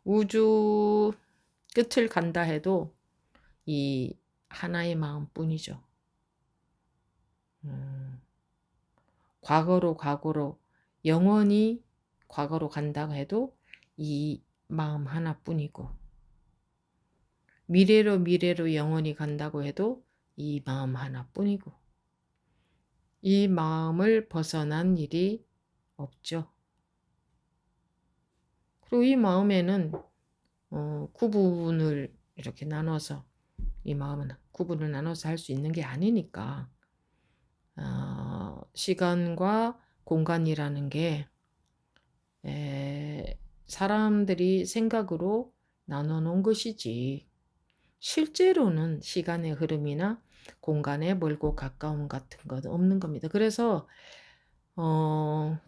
우주 끝을 간다 해도 이 하나의 마음뿐이죠. 과거로 영원히 과거로 간다고 해도 이 마음 하나뿐이고, 미래로 영원히 간다고 해도 이 마음 하나뿐이고, 이 마음을 벗어난 일이 없죠. 그리고 이 마음에는 구분을 이렇게 나눠서, 이 마음은 구분을 나눠서 할 수 있는 게 아니니까, 시간과 공간이라는 게 사람들이 생각으로 나눠 놓은 것이지, 실제로는 시간의 흐름이나 공간의 멀고 가까움 같은 건 없는 겁니다. 그래서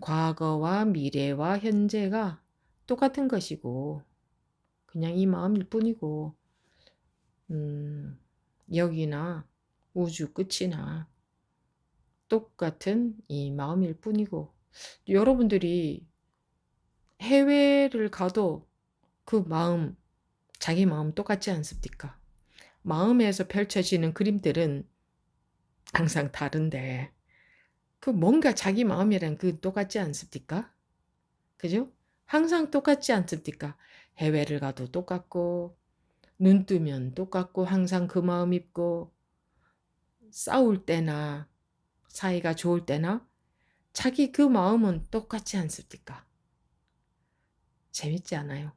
과거와 미래와 현재가 똑같은 것이고, 그냥 이 마음일 뿐이고, 여기나 우주 끝이나 똑같은 이 마음일 뿐이고, 여러분들이 해외를 가도 그 마음, 자기 마음 똑같지 않습니까? 마음에서 펼쳐지는 그림들은 항상 다른데, 그 뭔가 자기 마음이랑 그 똑같지 않습니까? 그죠? 항상 똑같지 않습니까? 해외를 가도 똑같고, 눈 뜨면 똑같고, 항상 그 마음 있고, 싸울 때나 사이가 좋을 때나 자기 그 마음은 똑같지 않습니까? 재밌지 않아요?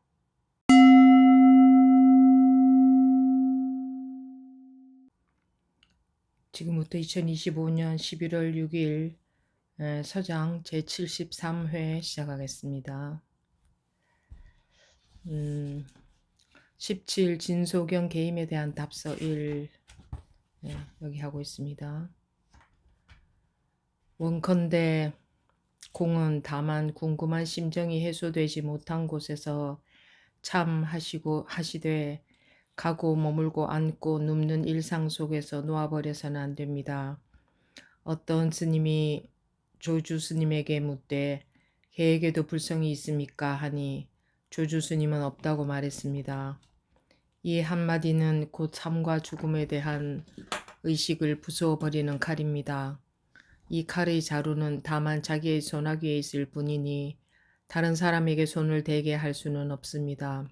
지금부터 2025년 11월 6일 서장 제73회 시작하겠습니다. 17 진소경 개임에 대한 답서 1 여기 하고 있습니다. 원컨대 공은 다만 궁금한 심정이 해소되지 못한 곳에서 참 하시되 가고 머물고 앉고 눕는 일상 속에서 놓아버려서는 안 됩니다. 어떤 스님이 조주 스님에게 묻되 개에게도 불성이 있습니까? 하니 조주 스님은 없다고 말했습니다. 이 한마디는 곧 삶과 죽음에 대한 의식을 부수어버리는 칼입니다. 이 칼의 자루는 다만 자기의 손아귀에 있을 뿐이니 다른 사람에게 손을 대게 할 수는 없습니다.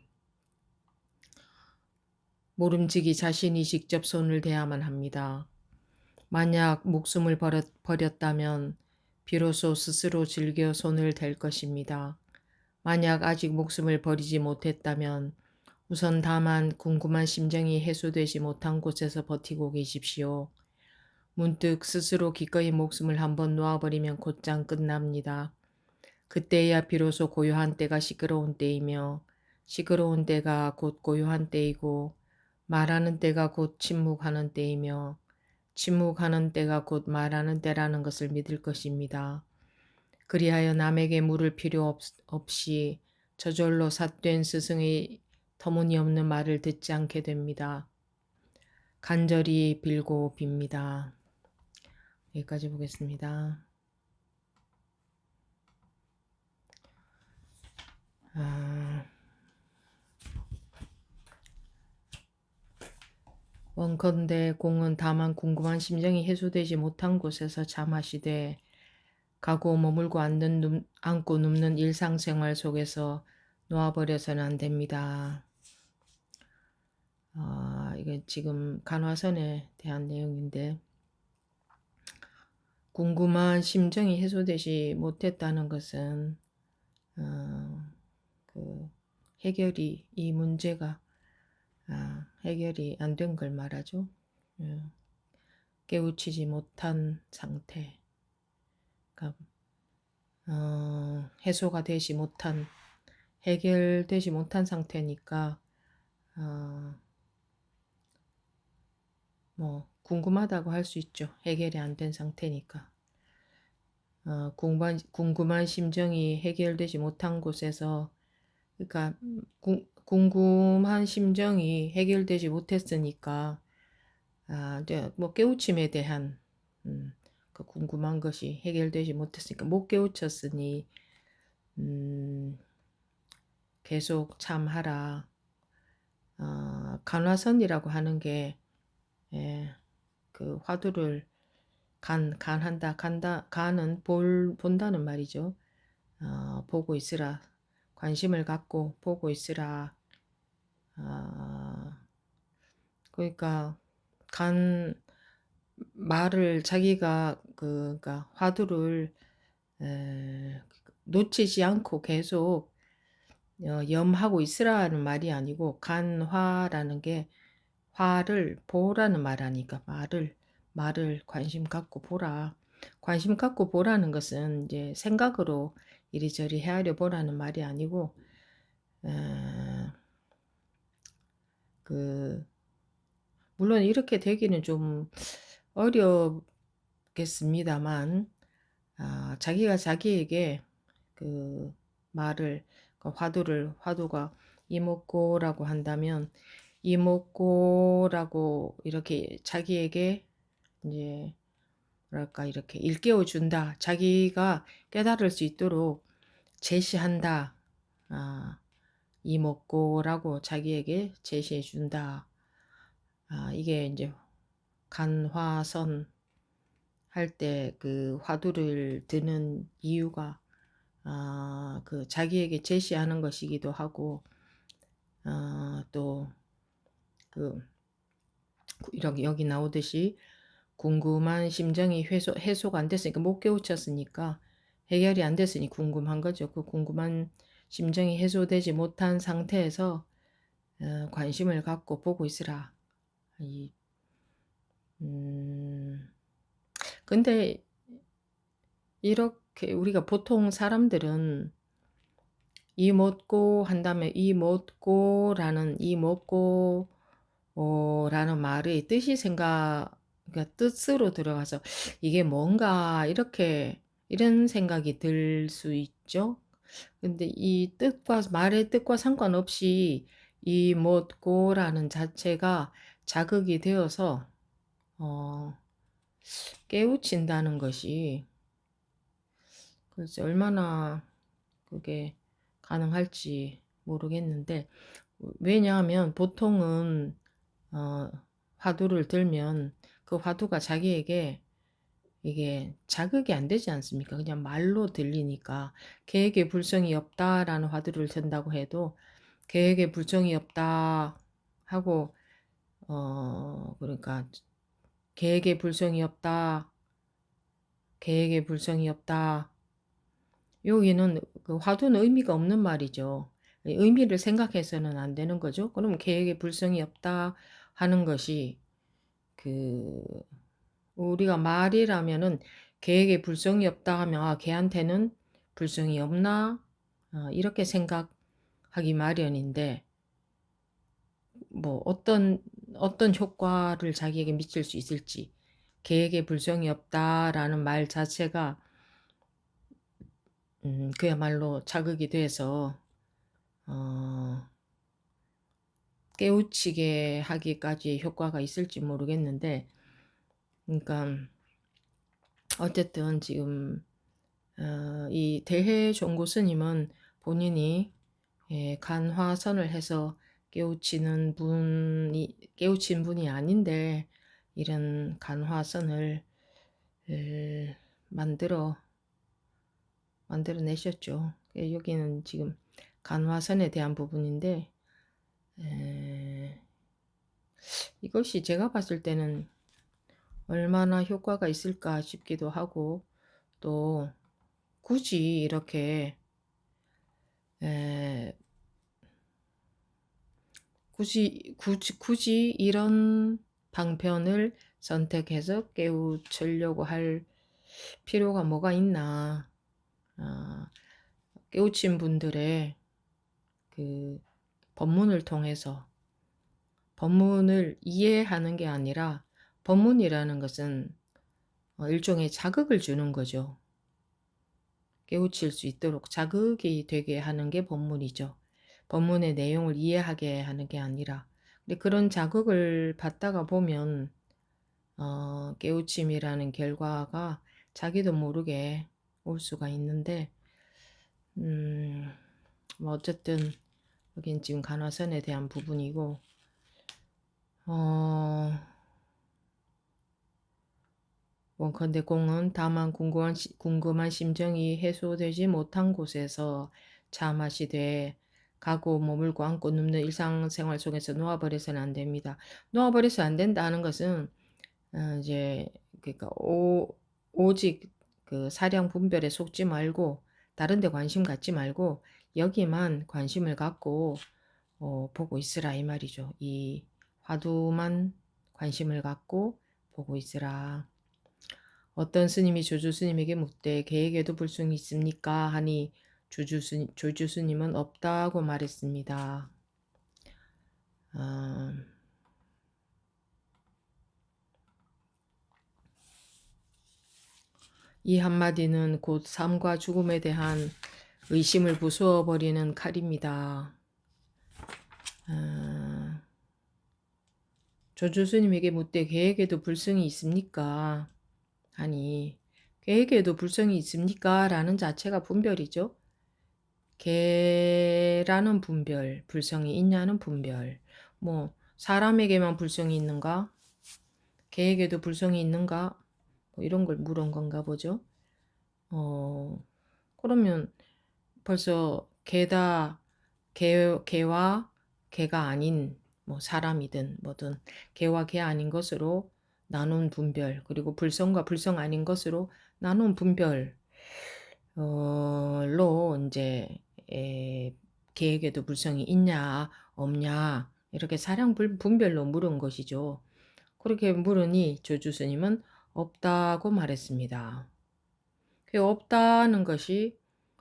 모름지기 자신이 직접 손을 대야만 합니다. 만약 목숨을 버렸다면 비로소 스스로 즐겨 손을 댈 것입니다. 만약 아직 목숨을 버리지 못했다면 우선 다만 궁금한 심정이 해소되지 못한 곳에서 버티고 계십시오. 문득 스스로 기꺼이 목숨을 한번 놓아버리면 곧장 끝납니다. 그때야 비로소 고요한 때가 시끄러운 때이며 시끄러운 때가 곧 고요한 때이고 말하는 때가 곧 침묵하는 때이며 침묵하는 때가 곧 말하는 때라는 것을 믿을 것입니다. 그리하여 남에게 물을 필요 없이 저절로 삿된 스승의 터무니없는 말을 듣지 않게 됩니다. 간절히 빌고 빕니다. 여기까지 보겠습니다. 원컨대 공은 다만 궁금한 심정이 해소되지 못한 곳에서 잠하시되 가고 머물고 앉고 눕는 일상생활 속에서 놓아버려서는 안 됩니다. 이게 지금 간화선에 대한 내용인데, 궁금한 심정이 해소되지 못했다는 것은 해결이, 이 문제가 해결이 안 된 걸 말하죠. 깨우치지 못한 상태, 그러니까 해소가 되지 못한, 해결되지 못한 상태니까 뭐 궁금하다고 할 수 있죠. 해결이 안 된 상태니까. 궁금한 심정이 해결되지 못한 곳에서, 그러니까 궁금한 심정이 해결되지 못했으니까 뭐 깨우침에 대한 그 궁금한 것이 해결되지 못했으니까 못 깨우쳤으니 계속 참하라. 간화선이라고 하는 게 예, 그 화두를 간한다, 간다, 간은 본다는 말이죠. 보고 있으라. 관심을 갖고 보고 있으라. 그러니까 간 말을 자기가 그니까 화두를 놓치지 않고 계속 염하고 있으라는 말이 아니고 간화라는 게 화를 보라는 말 아니까 말을 관심 갖고 보라. 관심 갖고 보라는 것은 이제 생각으로 이리저리 헤아려 보라는 말이 아니고 그 물론 이렇게 되기는 좀 어렵겠습니다만 자기가 자기에게 그 말을 그 화두가 이목고라고 한다면 이목고라고 이렇게 자기에게 이제 뭐랄까 이렇게 일깨워 준다. 자기가 깨달을 수 있도록 제시한다. 이목고라고 자기에게 제시해 준다. 이게 이제 간화선 할 때 그 화두를 드는 이유가 그 자기에게 제시하는 것이기도 하고 또 그 여기 나오듯이 궁금한 심정이 해소가 안 됐으니까 못 깨우쳤으니까 해결이 안 됐으니 궁금한 거죠. 그 궁금한 심정이 해소되지 못한 상태에서 관심을 갖고 보고 있으라. 근데 이렇게 우리가 보통 사람들은 이못고 한다면 이못고라는 라는 말의 뜻이 그러니까 뜻으로 들어가서 이게 뭔가 이런 생각이 들 수 있죠. 근데 이 말의 뜻과 상관없이 이못고라는 자체가 자극이 되어서 깨우친다는 것이 글쎄 얼마나 그게 가능할지 모르겠는데 왜냐하면 보통은 화두를 들면 그 화두가 자기에게 이게 자극이 안 되지 않습니까? 그냥 말로 들리니까 계획에 불성이 없다라는 화두를 든다고 해도 계획에 불성이 없다 하고 그러니까 계획에 불성이 없다. 계획에 불성이 없다. 여기는 그 화두는 의미가 없는 말이죠. 의미를 생각해서는 안 되는 거죠. 그럼 계획에 불성이 없다 하는 것이 그 우리가 말이라면은 계획에 불성이 없다 하면 걔한테는 불성이 없나 이렇게 생각하기 마련인데 뭐 어떤 효과를 자기에게 미칠 수 있을지 계획에 불성이 없다라는 말 자체가 그야말로 자극이 돼서 깨우치게 하기까지 효과가 있을지 모르겠는데 그러니까 어쨌든 지금 이 대해종고 스님은 본인이 간화선을 해서 깨우친 분이 아닌데 이런 간화선을 만들어내셨죠. 여기는 지금 간화선에 대한 부분인데 이것이 제가 봤을 때는 얼마나 효과가 있을까 싶기도 하고 또 굳이 이렇게 굳이 이런 방편을 선택해서 깨우치려고 할 필요가 뭐가 있나. 깨우친 분들의 그 법문을 통해서 법문을 이해하는 게 아니라 법문이라는 것은 일종의 자극을 주는 거죠. 깨우칠 수 있도록 자극이 되게 하는 게 법문이죠. 법문의 내용을 이해하게 하는 게 아니라 근데 그런 자극을 받다가 보면 깨우침이라는 결과가 자기도 모르게 올 수가 있는데 뭐 어쨌든 여긴 지금 간화선에 대한 부분이고, 어, 원컨대 공은 다만 궁금한 심정이 해소되지 못한 곳에서 차 마시되 가고 머물고 앉고 눕는 일상생활 속에서 놓아버려서는 안 됩니다. 놓아버려서 안 된다는 것은 이제 그러니까 오직 그 사량 분별에 속지 말고 다른 데 관심 갖지 말고 여기만 관심을 갖고 보고 있으라 이 말이죠. 이 화두만 관심을 갖고 보고 있으라. 어떤 스님이 조주 스님에게 묻되 계에게도 불승이 있습니까? 하니 조주 스님은 없다고 말했습니다. 이 한마디는 곧 삶과 죽음에 대한 의심을 부수어 버리는 칼입니다. 조주 스님에게 묻되 계에게도 불승이 있습니까? 하니 계에게도 불성이 있습니까? 라는 자체가 분별이죠. 개라는 분별, 불성이 있냐는 분별. 뭐 사람에게만 불성이 있는가? 개에게도 불성이 있는가? 뭐 이런 걸 물은 건가 보죠. 그러면 벌써 개와 개가 아닌 뭐 사람이든 뭐든 개와 개 아닌 것으로 나눈 분별, 그리고 불성과 불성 아닌 것으로 나눈 분별로 이제 개에게도 불성이 있냐 없냐 이렇게 사량 분별로 물은 것이죠. 그렇게 물으니 조주 스님은 없다고 말했습니다. 그 없다는 것이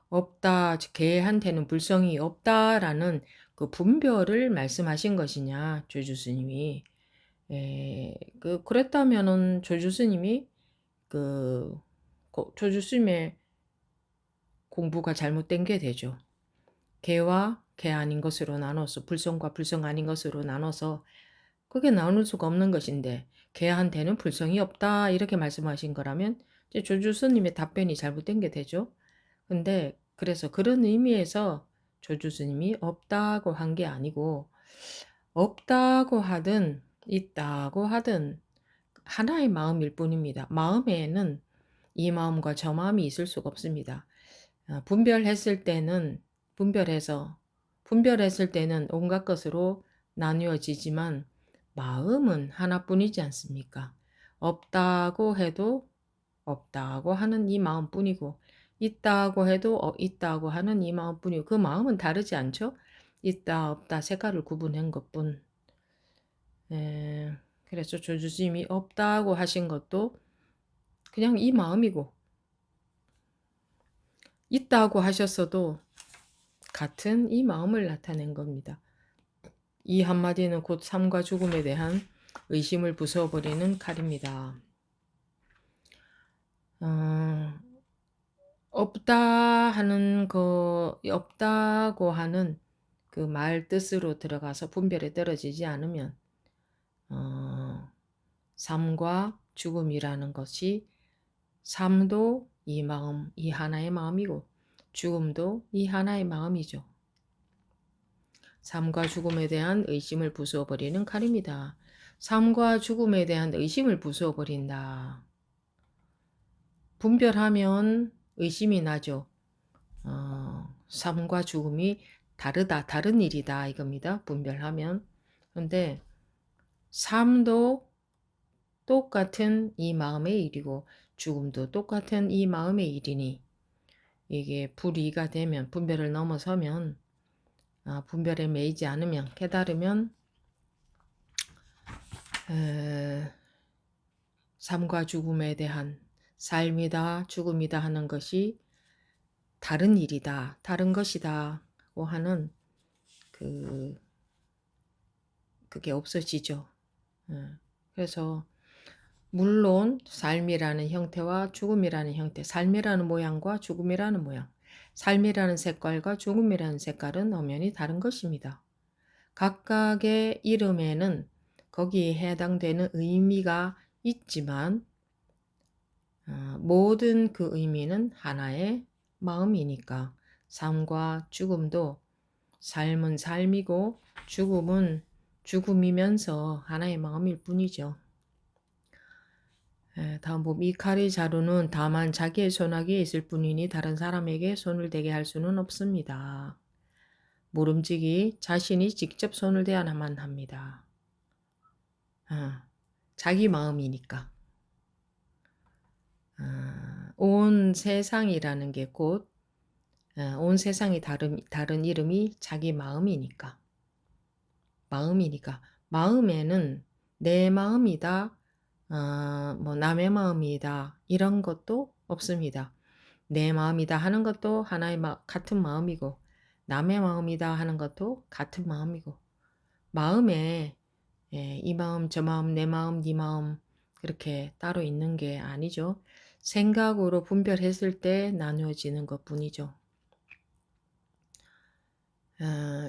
없다, 개한테는 불성이 없다라는 그 분별을 말씀하신 것이냐, 조주 스님이. 그랬다면은 조주 스님이 조주 스님의 공부가 잘못된 게 되죠. 개와 개 아닌 것으로 나눠서 불성과 불성 아닌 것으로 나눠서 그게 나눌 수가 없는 것인데 개한테는 불성이 없다 이렇게 말씀하신 거라면 이제 조주 스님의 답변이 잘못된 게 되죠. 근데 그래서 그런 의미에서 조주 스님이 없다고 한 게 아니고 없다고 하든 있다고 하든 하나의 마음일 뿐입니다. 마음에는 이 마음과 저 마음이 있을 수가 없습니다. 분별했을 때는 분별했을 때는 온갖 것으로 나뉘어지지만 마음은 하나뿐이지 않습니까? 없다고 해도 없다고 하는 이 마음뿐이고 있다고 해도 있다고 하는 이 마음뿐이고 그 마음은 다르지 않죠? 있다 없다 색깔을 구분한 것뿐. 그래서 조주스님이 없다고 하신 것도 그냥 이 마음이고 있다고 하셨어도 같은 이 마음을 나타낸 겁니다. 이 한마디는 곧 삶과 죽음에 대한 의심을 부숴버리는 칼입니다. 없다고 하는 그 말 뜻으로 들어가서 분별에 떨어지지 않으면 삶과 죽음이라는 것이 삶도 이 마음, 이 하나의 마음이고 죽음도 이 하나의 마음이죠. 삶과 죽음에 대한 의심을 부수어버리는 칼입니다. 삶과 죽음에 대한 의심을 부수어버린다. 분별하면 의심이 나죠. 삶과 죽음이 다르다, 다른 일이다 이겁니다. 분별하면. 그런데 삶도 똑같은 이 마음의 일이고 죽음도 똑같은 이 마음의 일이니 이게 불이가 되면 분별을 넘어서면 분별에 매이지 않으면 깨달으면 삶과 죽음에 대한 삶이다 죽음이다 하는 것이 다른 일이다 다른 것이다고 하는 그게 없어지죠. 그래서 물론 삶이라는 형태와 죽음이라는 형태, 삶이라는 모양과 죽음이라는 모양, 삶이라는 색깔과 죽음이라는 색깔은 엄연히 다른 것입니다. 각각의 이름에는 거기에 해당되는 의미가 있지만 모든 그 의미는 하나의 마음이니까 삶과 죽음도 삶은 삶이고 죽음은 죽음이면서 하나의 마음일 뿐이죠. 다음 봅 이카리 자루는 다만 자기의 손아귀에 있을 뿐이니 다른 사람에게 손을 대게 할 수는 없습니다. 모름지기 자신이 직접 손을 대야만 합니다. 자기 마음이니까. 온 세상이라는 게 곧 온 세상이 다른 이름이 자기 마음이니까. 마음에는 내 마음이다, 뭐 남의 마음이다 이런 것도 없습니다. 내 마음이다 하는 것도 하나의 같은 마음이고 남의 마음이다 하는 것도 같은 마음이고 마음에 이 마음 저 마음 내 마음 네 마음 그렇게 따로 있는 게 아니죠. 생각으로 분별했을 때 나누어지는 것뿐이죠.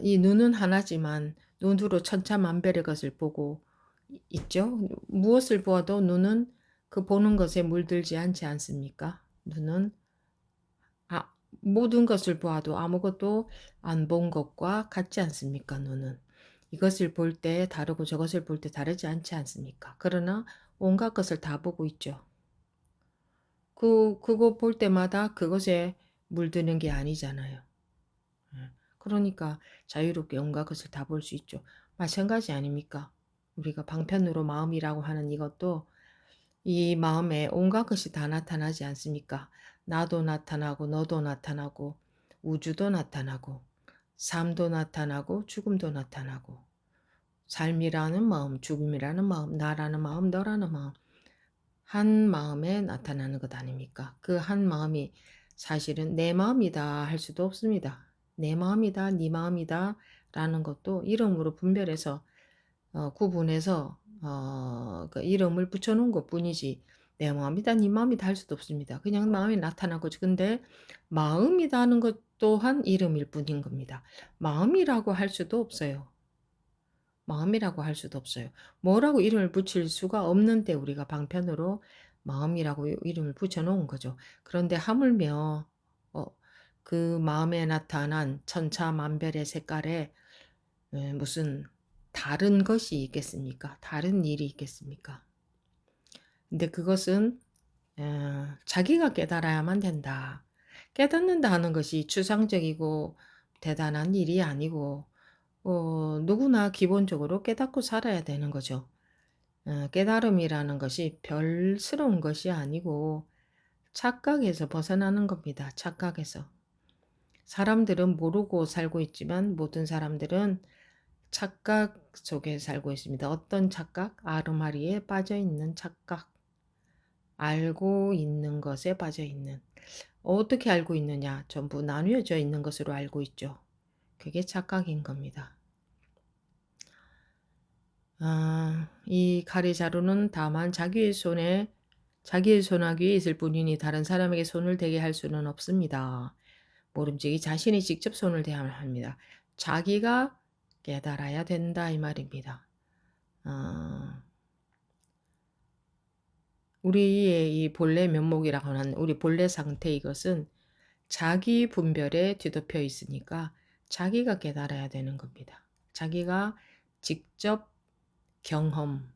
이 눈은 하나지만 눈으로 천차만별의 것을 보고 있죠. 무엇을 보아도 눈은 그 보는 것에 물들지 않지 않습니까? 눈은 모든 것을 보아도 아무것도 안 본 것과 같지 않습니까? 눈은. 이것을 볼 때 다르고 저것을 볼 때 다르지 않지 않습니까? 그러나 온갖 것을 다 보고 있죠. 그거 볼 때마다 그것에 물드는 게 아니잖아요. 그러니까 자유롭게 온갖 것을 다 볼 수 있죠. 마찬가지 아닙니까? 우리가 방편으로 마음이라고 하는 이것도 이 마음에 온갖 것이 다 나타나지 않습니까? 나도 나타나고 너도 나타나고 우주도 나타나고 삶도 나타나고 죽음도 나타나고 삶이라는 마음, 죽음이라는 마음, 나라는 마음, 너라는 마음 한 마음에 나타나는 것 아닙니까? 그 한 마음이 사실은 내 마음이다 할 수도 없습니다. 내 마음이다, 네 마음이다 라는 것도 이름으로 분별해서 구분해서 그 이름을 붙여놓은 것뿐이지 내 마음이다, 네 마음이다 할 수도 없습니다. 그냥 마음이 나타난 거죠. 근데 마음이다 하는 것 또한 이름일 뿐인 겁니다. 마음이라고 할 수도 없어요. 마음이라고 할 수도 없어요. 뭐라고 이름을 붙일 수가 없는데 우리가 방편으로 마음이라고 이름을 붙여놓은 거죠. 그런데 하물며 그 마음에 나타난 천차만별의 색깔에 무슨 다른 것이 있겠습니까? 다른 일이 있겠습니까? 근데 그것은 자기가 깨달아야만 된다. 깨닫는다 하는 것이 추상적이고 대단한 일이 아니고 누구나 기본적으로 깨닫고 살아야 되는 거죠. 깨달음이라는 것이 별스러운 것이 아니고 착각에서 벗어나는 겁니다. 착각에서. 사람들은 모르고 살고 있지만 모든 사람들은 착각 속에 살고 있습니다. 어떤 착각? 아르마리에 빠져 있는 착각. 알고 있는 것에 빠져 있는. 어떻게 알고 있느냐? 전부 나뉘어져 있는 것으로 알고 있죠. 그게 착각인 겁니다. 이 가리자루는 다만 자기의 손아귀에 있을 뿐이니 다른 사람에게 손을 대게 할 수는 없습니다. 모름지기 자신이 직접 손을 대야 합니다. 자기가 깨달아야 된다 이 말입니다. 우리의 이 본래 면목이라고 하는 우리 본래 상태 이것은 자기 분별에 뒤덮여 있으니까 자기가 깨달아야 되는 겁니다. 자기가 직접 경험,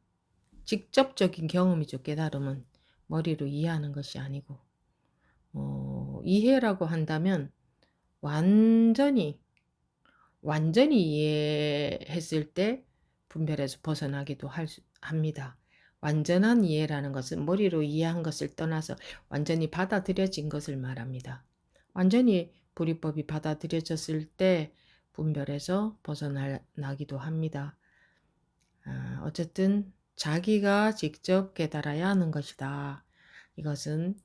직접적인 경험이죠. 깨달음은 머리로 이해하는 것이 아니고 이해라고 한다면 완전히 이해했을 때 분별에서 벗어나기도 합니다. 완전한 이해라는 것은 머리로 이해한 것을 떠나서 완전히 받아들여진 것을 말합니다. 완전히 불이법이 받아들여졌을 때 분별에서 벗어나기도 합니다. 어쨌든 자기가 직접 깨달아야 하는 것이다. 이것은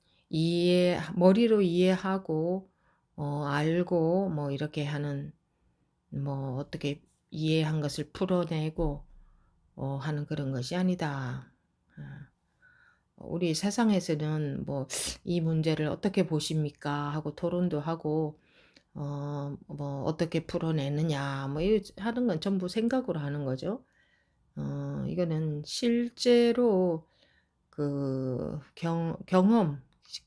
머리로 이해하고 알고 뭐 이렇게 하는 뭐 어떻게 이해한 것을 풀어내고 하는 그런 것이 아니다. 우리 세상에서는 뭐 이 문제를 어떻게 보십니까 하고 토론도 하고 뭐 어떻게 풀어내느냐 뭐 하는 건 전부 생각으로 하는 거죠. 이거는 실제로 그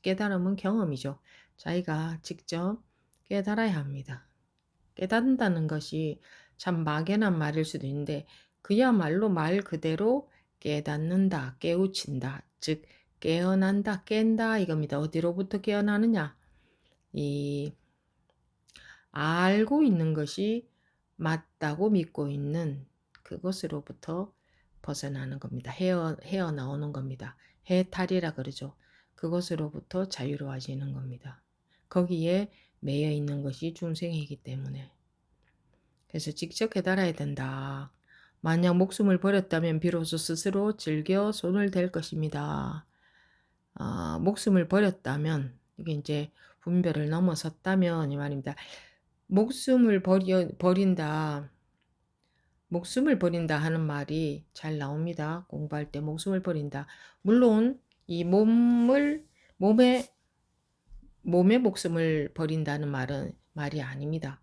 깨달음은 경험이죠. 자기가 직접 깨달아야 합니다. 깨닫는다는 것이 참 막연한 말일 수도 있는데 그야말로 말 그대로 깨닫는다, 깨우친다, 즉 깨어난다, 깬다 이겁니다. 어디로부터 깨어나느냐? 이 알고 있는 것이 맞다고 믿고 있는 그것으로부터 벗어나는 겁니다. 헤어나오는 겁니다. 해탈이라 그러죠. 그것으로부터 자유로워지는 겁니다. 거기에 매여 있는 것이 중생이기 때문에. 그래서 직접 깨달아야 된다. 만약 목숨을 버렸다면 비로소 스스로 즐겨 손을 댈 것입니다. 목숨을 버렸다면 이게 이제 분별을 넘어섰다면 이 말입니다. 목숨을 버린다. 목숨을 버린다 하는 말이 잘 나옵니다. 공부할 때 목숨을 버린다. 물론 이 몸의 목숨을 버린다는 말이 아닙니다.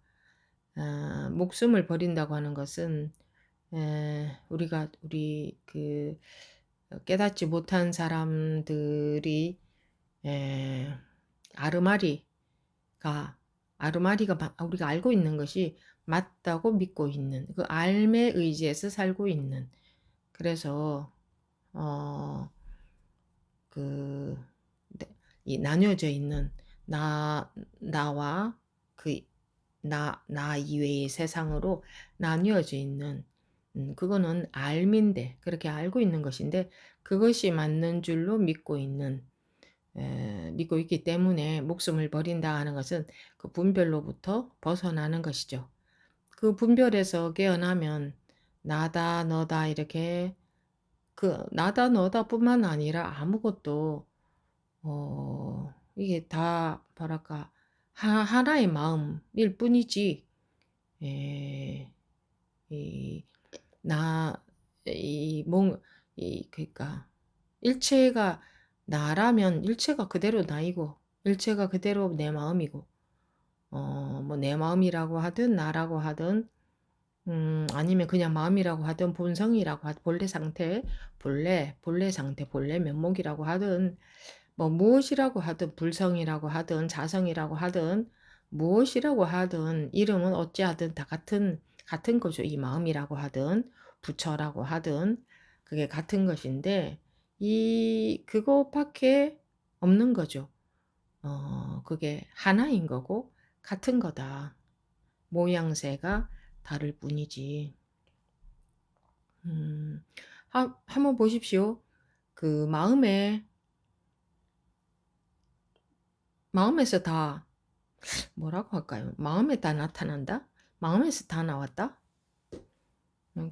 목숨을 버린다고 하는 것은 우리 깨닫지 못한 사람들이 아르마리가 우리가 알고 있는 것이 맞다고 믿고 있는 그 알매 의지에서 살고 있는 그래서 이 나뉘어져 있는 나와 나 이외의 세상으로 나뉘어져 있는 그거는 알민데 그렇게 알고 있는 것인데 그것이 맞는 줄로 믿고 있기 때문에 목숨을 버린다 하는 것은 그 분별로부터 벗어나는 것이죠. 그 분별에서 깨어나면 나다 너다 이렇게 나다 너다 뿐만 아니라 아무것도 이게 다 뭐랄까 하나의 마음일 뿐이지 그러니까 일체가 나라면 일체가 그대로 나이고 일체가 그대로 내 마음이고 뭐 내 마음이라고 하든 나라고 하든 아니면 그냥 마음이라고 하든 본성이라고 하든 본래 상태 본래 면목이라고 하든 뭐 무엇이라고 하든 불성이라고 하든 자성이라고 하든 무엇이라고 하든 이름은 어찌하든 다 같은 거죠. 이 마음이라고 하든 부처라고 하든 그게 같은 것인데 그거밖에 없는 거죠. 그게 하나인 거고 같은 거다. 모양새가 다를 뿐이지. 한번 보십시오. 그 마음에서 다 뭐라고 할까요? 마음에 다 나타난다? 마음에서 다 나왔다?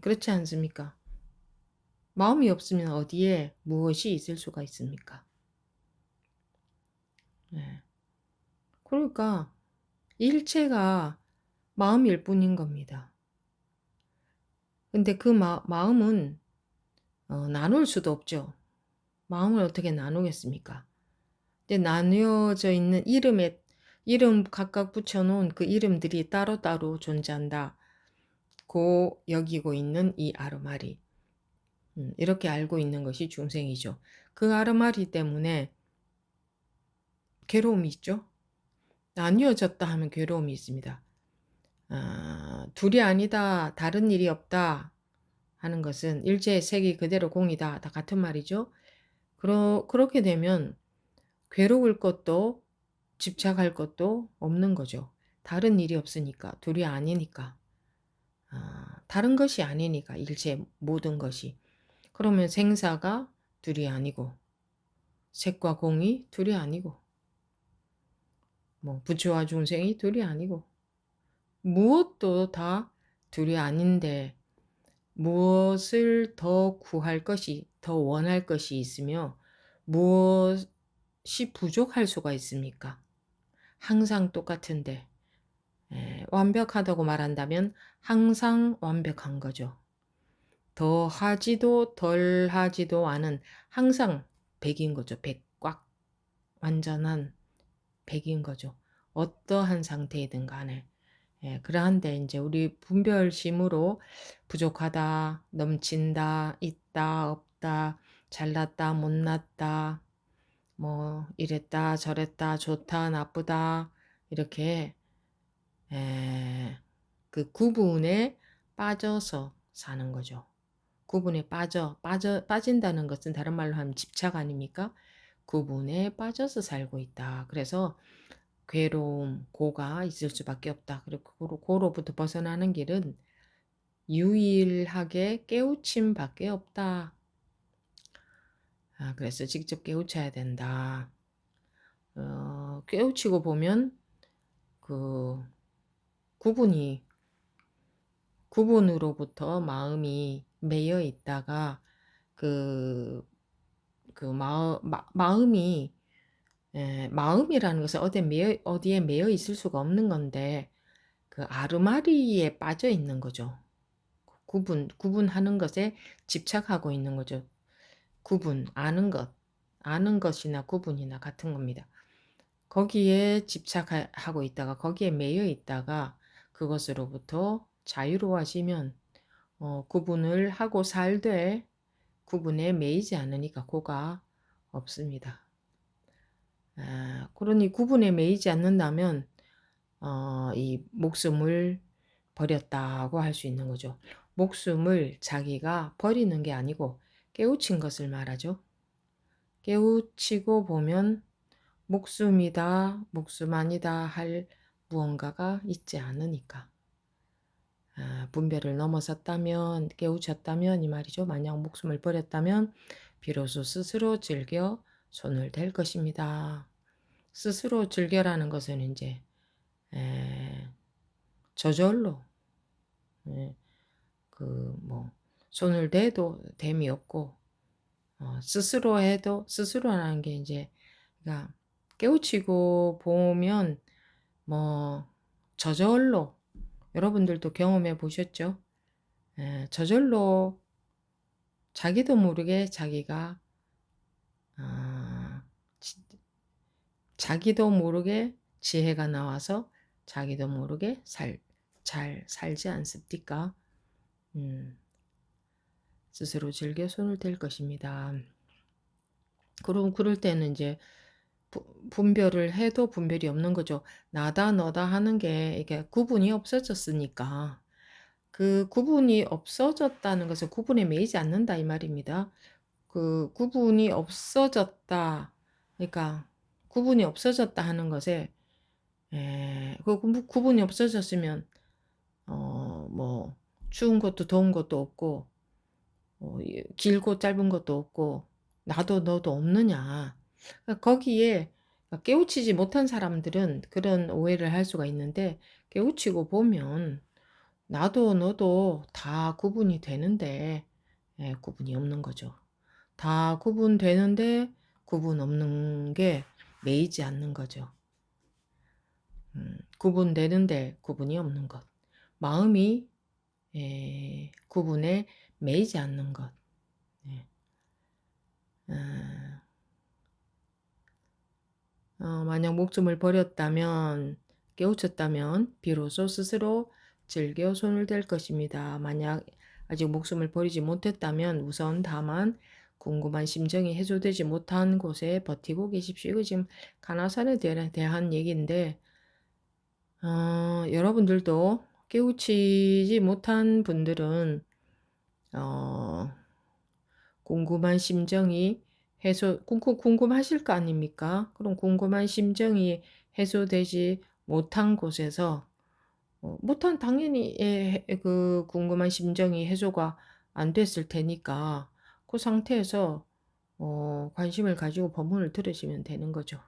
그렇지 않습니까? 마음이 없으면 어디에 무엇이 있을 수가 있습니까? 네. 그러니까 일체가 마음일 뿐인 겁니다. 근데 그 마음은 나눌 수도 없죠. 마음을 어떻게 나누겠습니까? 근데 나뉘어져 있는 이름 각각 붙여놓은 그 이름들이 따로따로 존재한다. 고 여기고 있는 이 아르마리. 이렇게 알고 있는 것이 중생이죠. 그 아르마리 때문에 괴로움이 있죠. 나뉘어졌다 하면 괴로움이 있습니다. 둘이 아니다, 다른 일이 없다 하는 것은 일체의 색이 그대로 공이다. 다 같은 말이죠. 그렇게 되면 괴로울 것도 집착할 것도 없는 거죠. 다른 일이 없으니까, 둘이 아니니까. 다른 것이 아니니까, 일체 모든 것이. 그러면 생사가 둘이 아니고, 색과 공이 둘이 아니고, 뭐 부처와 중생이 둘이 아니고, 무엇도 다 둘이 아닌데, 무엇을 더 구할 것이, 더 원할 것이 있으며, 무엇이 부족할 수가 있습니까? 항상 똑같은데, 완벽하다고 말한다면 항상 완벽한 거죠. 더 하지도 덜 하지도 않은 항상 100인 거죠. 100 꽉 완전한 100인 거죠. 어떠한 상태이든 간에. 그러한데 이제 우리 분별심으로 부족하다, 넘친다, 있다, 없다, 잘났다, 못났다, 뭐 이랬다, 저랬다, 좋다, 나쁘다 이렇게 그 구분에 빠져서 사는 거죠. 구분에 빠진다는 것은 다른 말로 하면 집착 아닙니까? 구분에 빠져서 살고 있다. 그래서 괴로움, 고가 있을 수밖에 없다. 그리고 고로부터 벗어나는 길은 유일하게 깨우침밖에 없다. 그래서 직접 깨우쳐야 된다. 깨우치고 보면 그 구분으로부터 마음이 매여 있다가 마음이 마음이라는 것은 어디에 매여 있을 수가 없는 건데 그 아르마리에 빠져 있는 거죠. 구분하는 것에 집착하고 있는 거죠. 아는 것이나 구분이나 같은 겁니다. 거기에 집착하고 있다가 거기에 매여 있다가 그것으로부터 자유로워지면 구분을 하고 살되 구분에 매이지 않으니까 고가 없습니다. 그러니 구분에 매이지 않는다면 이 목숨을 버렸다고 할 수 있는 거죠. 목숨을 자기가 버리는 게 아니고 깨우친 것을 말하죠. 깨우치고 보면 목숨이다, 목숨 아니다 할 무언가가 있지 않으니까. 분별을 넘어섰다면, 깨우쳤다면 이 말이죠. 만약 목숨을 버렸다면 비로소 스스로 즐겨 손을 댈 것입니다. 스스로 즐겨라는 것은 이제 저절로 손을 대도 됨이 없고 스스로 해도 스스로라는 게 이제 그러니까 깨우치고 보면 저절로 여러분들도 경험해 보셨죠? 저절로 자기도 모르게 자기도 모르게 지혜가 나와서 자기도 모르게 잘 살지 않습니까? 스스로 즐겨 손을 댈 것입니다. 그럴 때는 이제 분별을 해도 분별이 없는 거죠. 나다 너다 하는 게 이게 구분이 없어졌으니까. 그 구분이 없어졌다는 것은 구분에 매이지 않는다 이 말입니다. 그 구분이 없어졌다. 그러니까 구분이 없어졌다 하는 것에 구분이 없어졌으면 추운 것도 더운 것도 없고 길고 짧은 것도 없고 나도 너도 없느냐. 그러니까 거기에 깨우치지 못한 사람들은 그런 오해를 할 수가 있는데 깨우치고 보면 나도 너도 다 구분이 되는데 구분이 없는 거죠. 다 구분되는데 구분 없는 게 매이지 않는 거죠. 구분되는데 구분이 없는 것. 마음이 구분에 매이지 않는 것. 만약 목숨을 버렸다면 깨우쳤다면 비로소 스스로 즐겨 손을 댈 것입니다. 만약 아직 목숨을 버리지 못했다면 우선 다만 궁금한 심정이 해소되지 못한 곳에 버티고 계십시오. 이거 지금 가나산에 대한 얘기인데 여러분들도 깨우치지 못한 분들은 궁금한 심정이 궁금하실 거 아닙니까? 그럼 궁금한 심정이 해소되지 못한 곳에서 당연히 그 궁금한 심정이 해소가 안 됐을 테니까 그 상태에서 관심을 가지고 법문을 들으시면 되는 거죠.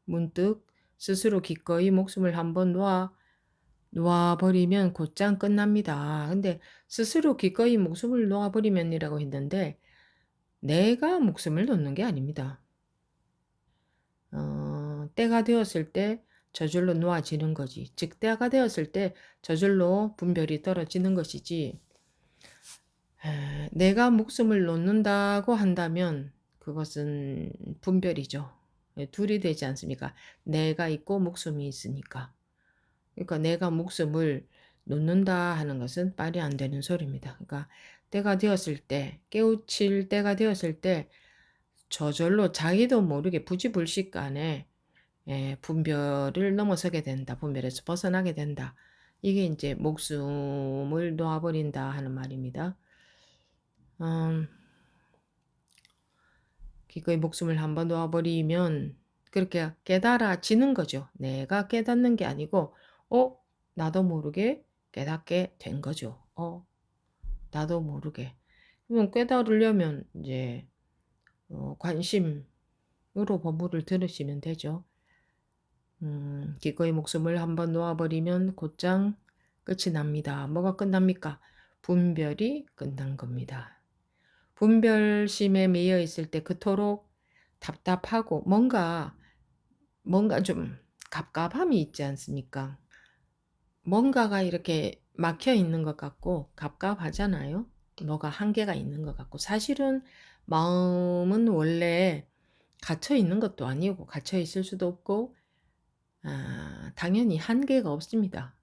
문득 스스로 기꺼이 목숨을 한번 놓아버리면 곧장 끝납니다. 근데 스스로 기꺼이 목숨을 놓아버리면이라고 했는데 내가 목숨을 놓는 게 아닙니다. 때가 되었을 때 저절로 놓아지는 거지. 즉 때가 되었을 때 저절로 분별이 떨어지는 것이지 내가 목숨을 놓는다고 한다면 그것은 분별이죠. 둘이 되지 않습니까? 내가 있고 목숨이 있으니까. 그러니까 내가 목숨을 놓는다 하는 것은 말이 안 되는 소리입니다. 그러니까 때가 되었을 때, 깨우칠 때가 되었을 때 저절로 자기도 모르게 부지불식간에 분별을 넘어서게 된다. 분별에서 벗어나게 된다. 이게 이제 목숨을 놓아버린다 하는 말입니다. 음, 기꺼이 목숨을 한번 놓아버리면 그렇게 깨달아지는 거죠. 내가 깨닫는 게 아니고, 나도 모르게 깨닫게 된 거죠. 나도 모르게. 그럼 깨달으려면 이제 관심으로 법문을 들으시면 되죠. 기꺼이 목숨을 한번 놓아버리면 곧장 끝이 납니다. 뭐가 끝납니까? 분별이 끝난 겁니다. 분별심에 매여 있을 때 그토록 답답하고 뭔가 좀 갑갑함이 있지 않습니까? 뭔가가 이렇게 막혀 있는 것 같고 갑갑하잖아요. 뭐가 한계가 있는 것 같고 사실은 마음은 원래 갇혀 있는 것도 아니고 갇혀 있을 수도 없고 당연히 한계가 없습니다.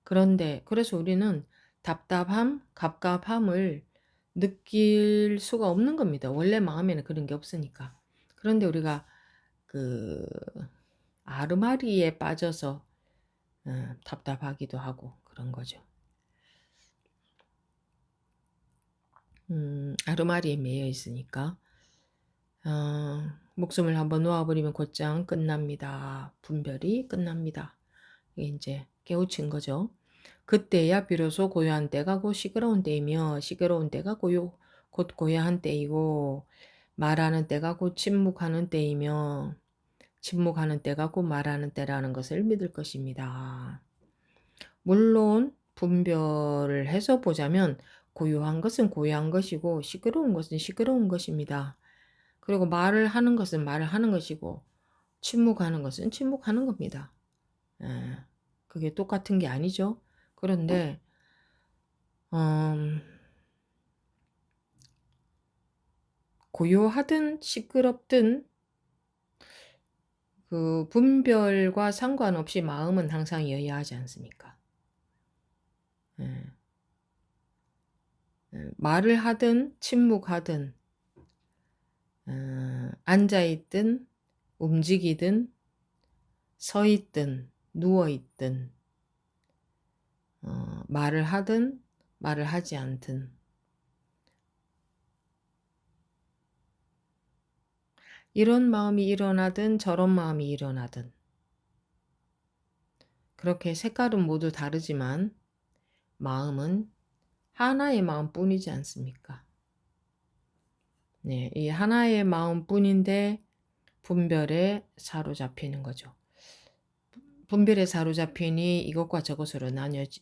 그런데 그래서 우리는 답답함, 갑갑함을 느낄 수가 없는 겁니다. 원래 마음에는 그런 게 없으니까. 그런데 우리가 그 아르마리에 빠져서 답답하기도 하고 그런 거죠. 아르마리에 매여 있으니까 목숨을 한번 놓아버리면 곧장 끝납니다. 분별이 끝납니다. 이게 이제 깨우친 거죠. 그때야 비로소 고요한 때가 곧 시끄러운 때이며 시끄러운 때가 곧 고요한 때이고 말하는 때가 곧 침묵하는 때이며 침묵하는 때가 곧 말하는 때라는 것을 믿을 것입니다. 물론 분별을 해서 보자면 고요한 것은 고요한 것이고 시끄러운 것은 시끄러운 것입니다. 그리고 말을 하는 것은 말을 하는 것이고 침묵하는 것은 침묵하는 겁니다. 그게 똑같은 게 아니죠. 그런데 고요하든 시끄럽든 그 분별과 상관없이 마음은 항상 여야하지 않습니까? 말을 하든 침묵하든 앉아있든 움직이든 서있든 누워있든 말을 하든 말을 하지 않든 이런 마음이 일어나든 저런 마음이 일어나든 그렇게 색깔은 모두 다르지만 마음은 하나의 마음뿐이지 않습니까? 네, 이 하나의 마음뿐인데 분별에 사로잡히는 거죠. 분별에 사로잡히니 이것과 저것으로 나뉘어져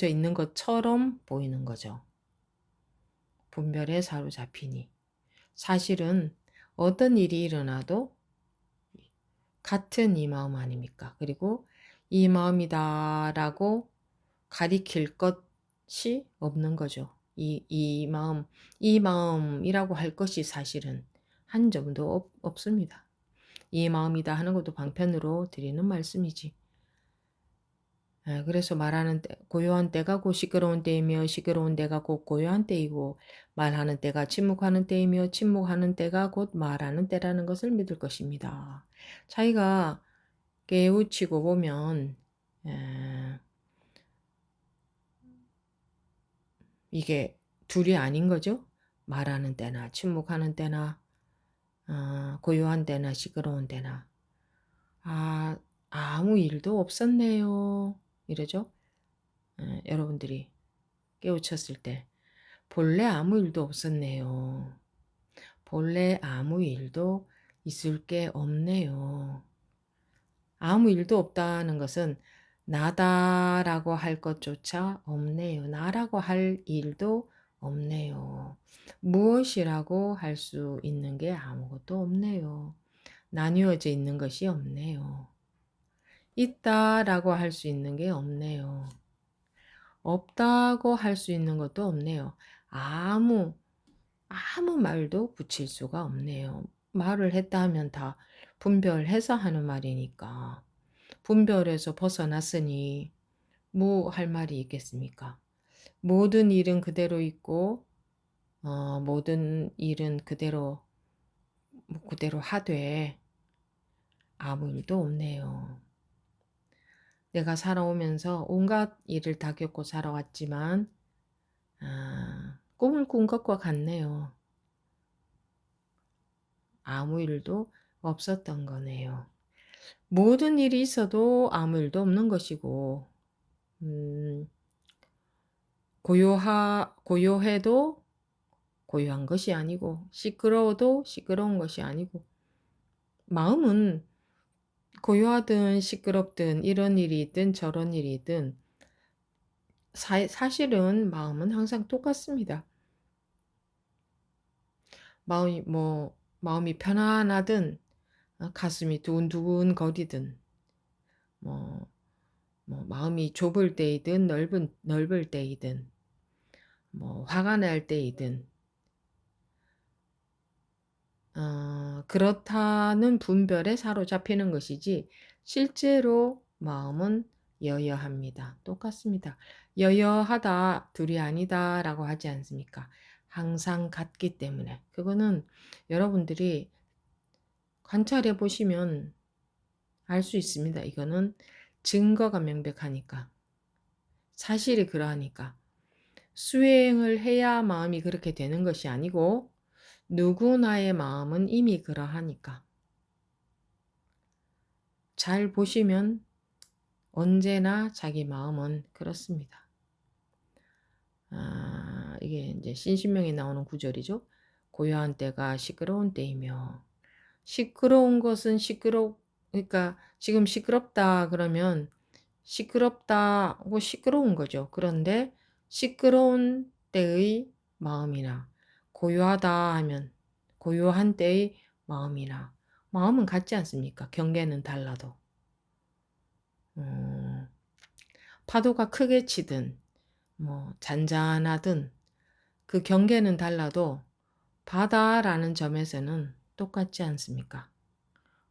있는 것처럼 보이는 거죠. 분별에 사로잡히니. 사실은 어떤 일이 일어나도 같은 이 마음 아닙니까? 그리고 이 마음이다라고 가리킬 것이 없는 거죠. 이 마음이라고 할 것이 사실은 한 점도 없습니다. 이 마음이다 하는 것도 방편으로 드리는 말씀이지. 그래서 말하는 때, 고요한 때가 곧 시끄러운 때이며 시끄러운 때가 곧 고요한 때이고 말하는 때가 침묵하는 때이며 침묵하는 때가 곧 말하는 때라는 것을 믿을 것입니다. 자기가 깨우치고 보면 이게 둘이 아닌 거죠. 말하는 때나 침묵하는 때나 고요한 때나 시끄러운 때나 아무 일도 없었네요. 이러죠. 여러분들이 깨우쳤을 때 본래 아무 일도 없었네요. 본래 아무 일도 있을 게 없네요. 아무 일도 없다는 것은 나다라고 할 것조차 없네요. 나라고 할 일도 없네요. 무엇이라고 할 수 있는 게 아무것도 없네요. 나뉘어져 있는 것이 없네요. 있다라고 할 수 있는 게 없네요. 없다고 할 수 있는 것도 없네요. 아무 말도 붙일 수가 없네요. 말을 했다 하면 다 분별해서 하는 말이니까. 분별에서 벗어났으니 뭐 할 말이 있겠습니까? 모든 일은 그대로 있고 모든 일은 그대로 하되 아무 일도 없네요. 내가 살아오면서 온갖 일을 다 겪고 살아왔지만 꿈을 꾼 것과 같네요. 아무 일도 없었던 거네요. 모든 일이 있어도 아무 일도 없는 것이고 음 고요해도 고요한 것이 아니고 시끄러워도 시끄러운 것이 아니고 마음은 고요하든 시끄럽든 이런 일이 있든 저런 일이 있든 사실은 마음은 항상 똑같습니다. 마음이 편안하든 가슴이 두근두근 거리든 뭐 마음이 좁을 때이든 넓을 때이든 화가 날 때이든 그렇다는 분별에 사로잡히는 것이지 실제로 마음은 여여합니다. 똑같습니다. 여여하다 둘이 아니다라고 하지 않습니까? 항상 같기 때문에. 그거는 여러분들이 관찰해 보시면 알 수 있습니다. 이거는 증거가 명백하니까. 사실이 그러하니까. 수행을 해야 마음이 그렇게 되는 것이 아니고 누구나의 마음은 이미 그러하니까. 잘 보시면 언제나 자기 마음은 그렇습니다. 이게 이제 신신명에 나오는 구절이죠. 고요한 때가 시끄러운 때이며 시끄러운 것은 그러니까 지금 시끄럽다 그러면 시끄럽다고 시끄러운 거죠. 그런데 시끄러운 때의 마음이나 고요하다 하면 고요한 때의 마음이나 마음은 같지 않습니까? 경계는 달라도. 음, 파도가 크게 치든 잔잔하든 그 경계는 달라도 바다라는 점에서는 똑같지 않습니까?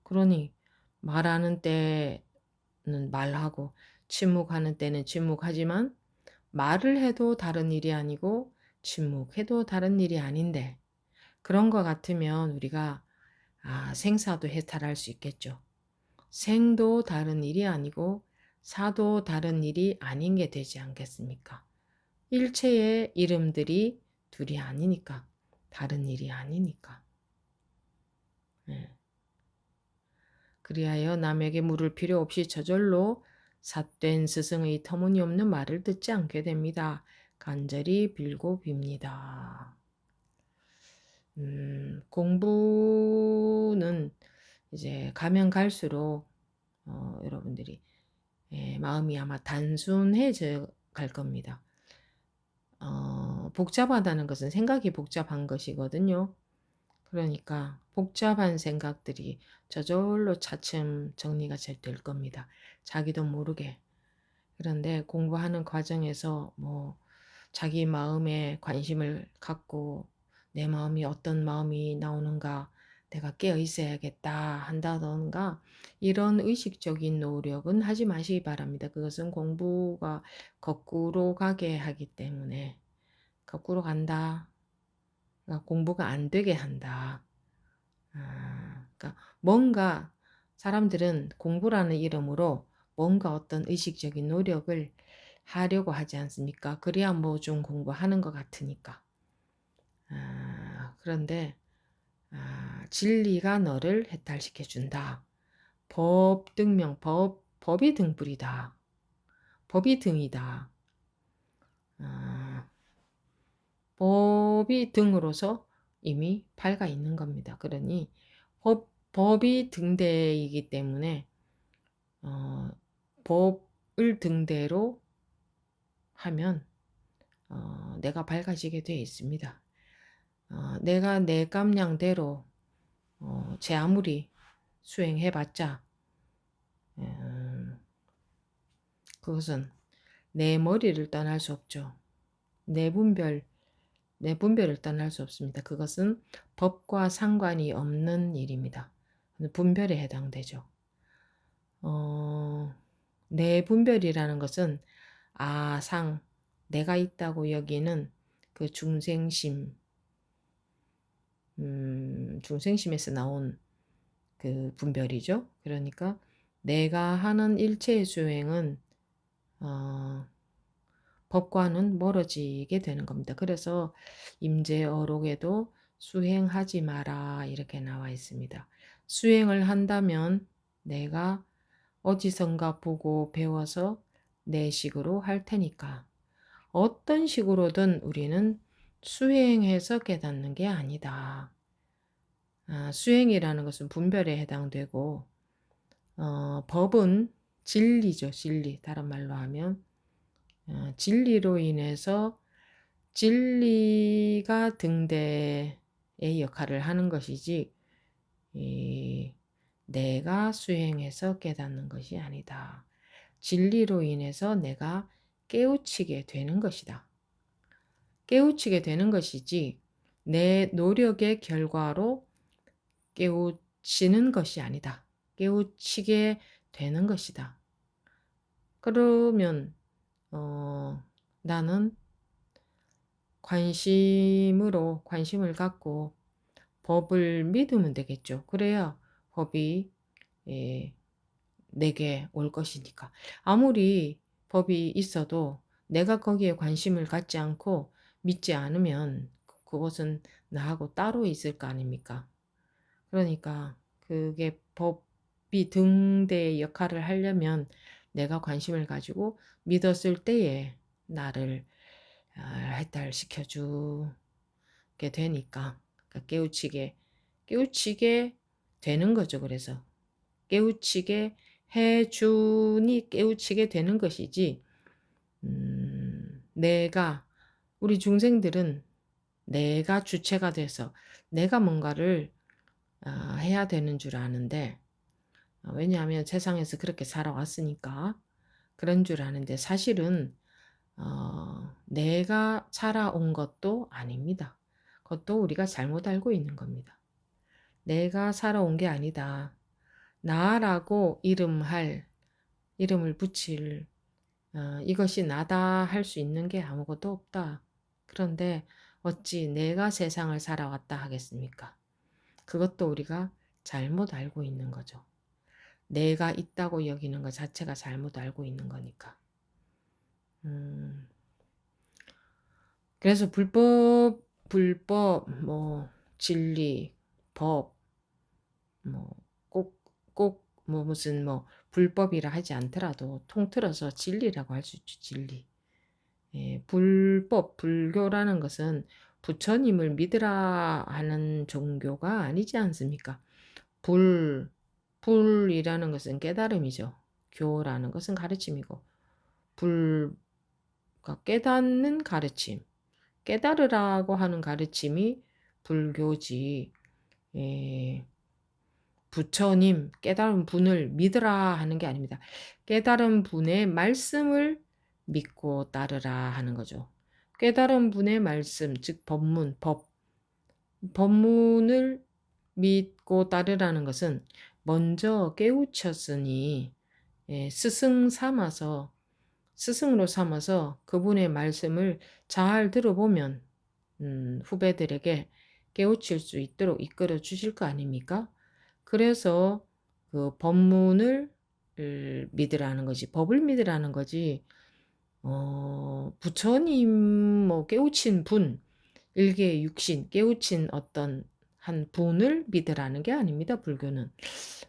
그러니 말하는 때는 말하고 침묵하는 때는 침묵하지만 말을 해도 다른 일이 아니고 침묵해도 다른 일이 아닌데 그런 것 같으면 우리가 생사도 해탈할 수 있겠죠. 생도 다른 일이 아니고 사도 다른 일이 아닌 게 되지 않겠습니까? 일체의 이름들이 둘이 아니니까 다른 일이 아니니까. 예. 그리하여 남에게 물을 필요 없이 저절로 삿된 스승의 터무니없는 말을 듣지 않게 됩니다. 간절히 빌고 빕니다. 공부는 이제 가면 갈수록 여러분들이 마음이 아마 단순해져 갈 겁니다. 복잡하다는 것은 생각이 복잡한 것이거든요. 그러니까 복잡한 생각들이 저절로 차츰 정리가 잘 될 겁니다. 자기도 모르게. 그런데 공부하는 과정에서 자기 마음에 관심을 갖고 내 마음이 어떤 마음이 나오는가 내가 깨어 있어야겠다 한다던가 이런 의식적인 노력은 하지 마시기 바랍니다. 그것은 공부가 거꾸로 가게 하기 때문에 거꾸로 간다. 그러니까 공부가 안 되게 한다. 그러니까 뭔가 사람들은 공부라는 이름으로 뭔가 어떤 의식적인 노력을 하려고 하지 않습니까? 그래야 좀 공부하는 것 같으니까. 그런데 진리가 너를 해탈시켜 준다. 법이 등불이다. 법이 등이다. 법이 등으로서 이미 밝아 있는 겁니다. 그러니 법이 등대이기 때문에 법을 등대로 하면 내가 밝아지게 되어 있습니다. 내가 내 깜냥대로 제 아무리 수행해봤자 그것은 내 머리를 떠날 수 없죠. 내 분별을 떠날 수 없습니다. 그것은 법과 상관이 없는 일입니다. 분별에 해당되죠. 내 분별이라는 것은 내가 있다고 여기는 그 중생심에서 나온 그 분별이죠. 그러니까 내가 하는 일체의 수행은 법과는 멀어지게 되는 겁니다. 그래서 임재어록에도 수행하지 마라 이렇게 나와 있습니다. 수행을 한다면 내가 어디선가 보고 배워서 내 식으로 할 테니까 어떤 식으로든 우리는 수행해서 깨닫는 게 아니다. 수행이라는 것은 분별에 해당되고 법은 진리죠. 진리. 다른 말로 하면 진리로 인해서 진리가 등대의 역할을 하는 것이지 내가 수행해서 깨닫는 것이 아니다. 진리로 인해서 내가 깨우치게 되는 것이다. 깨우치게 되는 것이지 내 노력의 결과로 깨우치는 것이 아니다. 깨우치게 되는 것이다. 그러면 나는 관심을 갖고 법을 믿으면 되겠죠. 그래야 법이 내게 올 것이니까. 아무리 법이 있어도 내가 거기에 관심을 갖지 않고 믿지 않으면 그것은 나하고 따로 있을 거 아닙니까? 그러니까 그게 법이 등대의 역할을 하려면 내가 관심을 가지고 믿었을 때에 나를 해탈시켜 주게 되니까 그러니까 깨우치게 되는 거죠. 그래서 깨우치게 해주니 깨우치게 되는 것이지 우리 중생들은 내가 주체가 돼서 내가 뭔가를 해야 되는 줄 아는데 왜냐하면 세상에서 그렇게 살아왔으니까 그런 줄 아는데 사실은 내가 살아온 것도 아닙니다. 그것도 우리가 잘못 알고 있는 겁니다. 내가 살아온 게 아니다. 나라고 이름을 붙일 이것이 나다 할 수 있는 게 아무것도 없다. 그런데 어찌 내가 세상을 살아왔다 하겠습니까? 그것도 우리가 잘못 알고 있는 거죠. 내가 있다고 여기는 것 자체가 잘못 알고 있는 거니까. 그래서 불법, 진리, 법, 무슨 불법이라 하지 않더라도 통틀어서 진리라고 할 수 있죠, 진리. 불교라는 것은 부처님을 믿으라 하는 종교가 아니지 않습니까? 불이라는 것은 깨달음이죠. 교라는 것은 가르침이고, 깨닫는 가르침, 깨달으라고 하는 가르침이 불교지, 부처님, 깨달은 분을 믿으라 하는 게 아닙니다. 깨달은 분의 말씀을 믿고 따르라 하는 거죠. 깨달은 분의 말씀, 즉 법문을 믿고 따르라는 것은 먼저 깨우쳤으니 스승으로 삼아서 그분의 말씀을 잘 들어보면 후배들에게 깨우칠 수 있도록 이끌어 주실 거 아닙니까? 그래서 그 법문을 믿으라는 거지, 법을 믿으라는 거지. 부처님 깨우친 분, 일개의 육신 깨우친 어떤 한 분을 믿으라는 게 아닙니다. 불교는.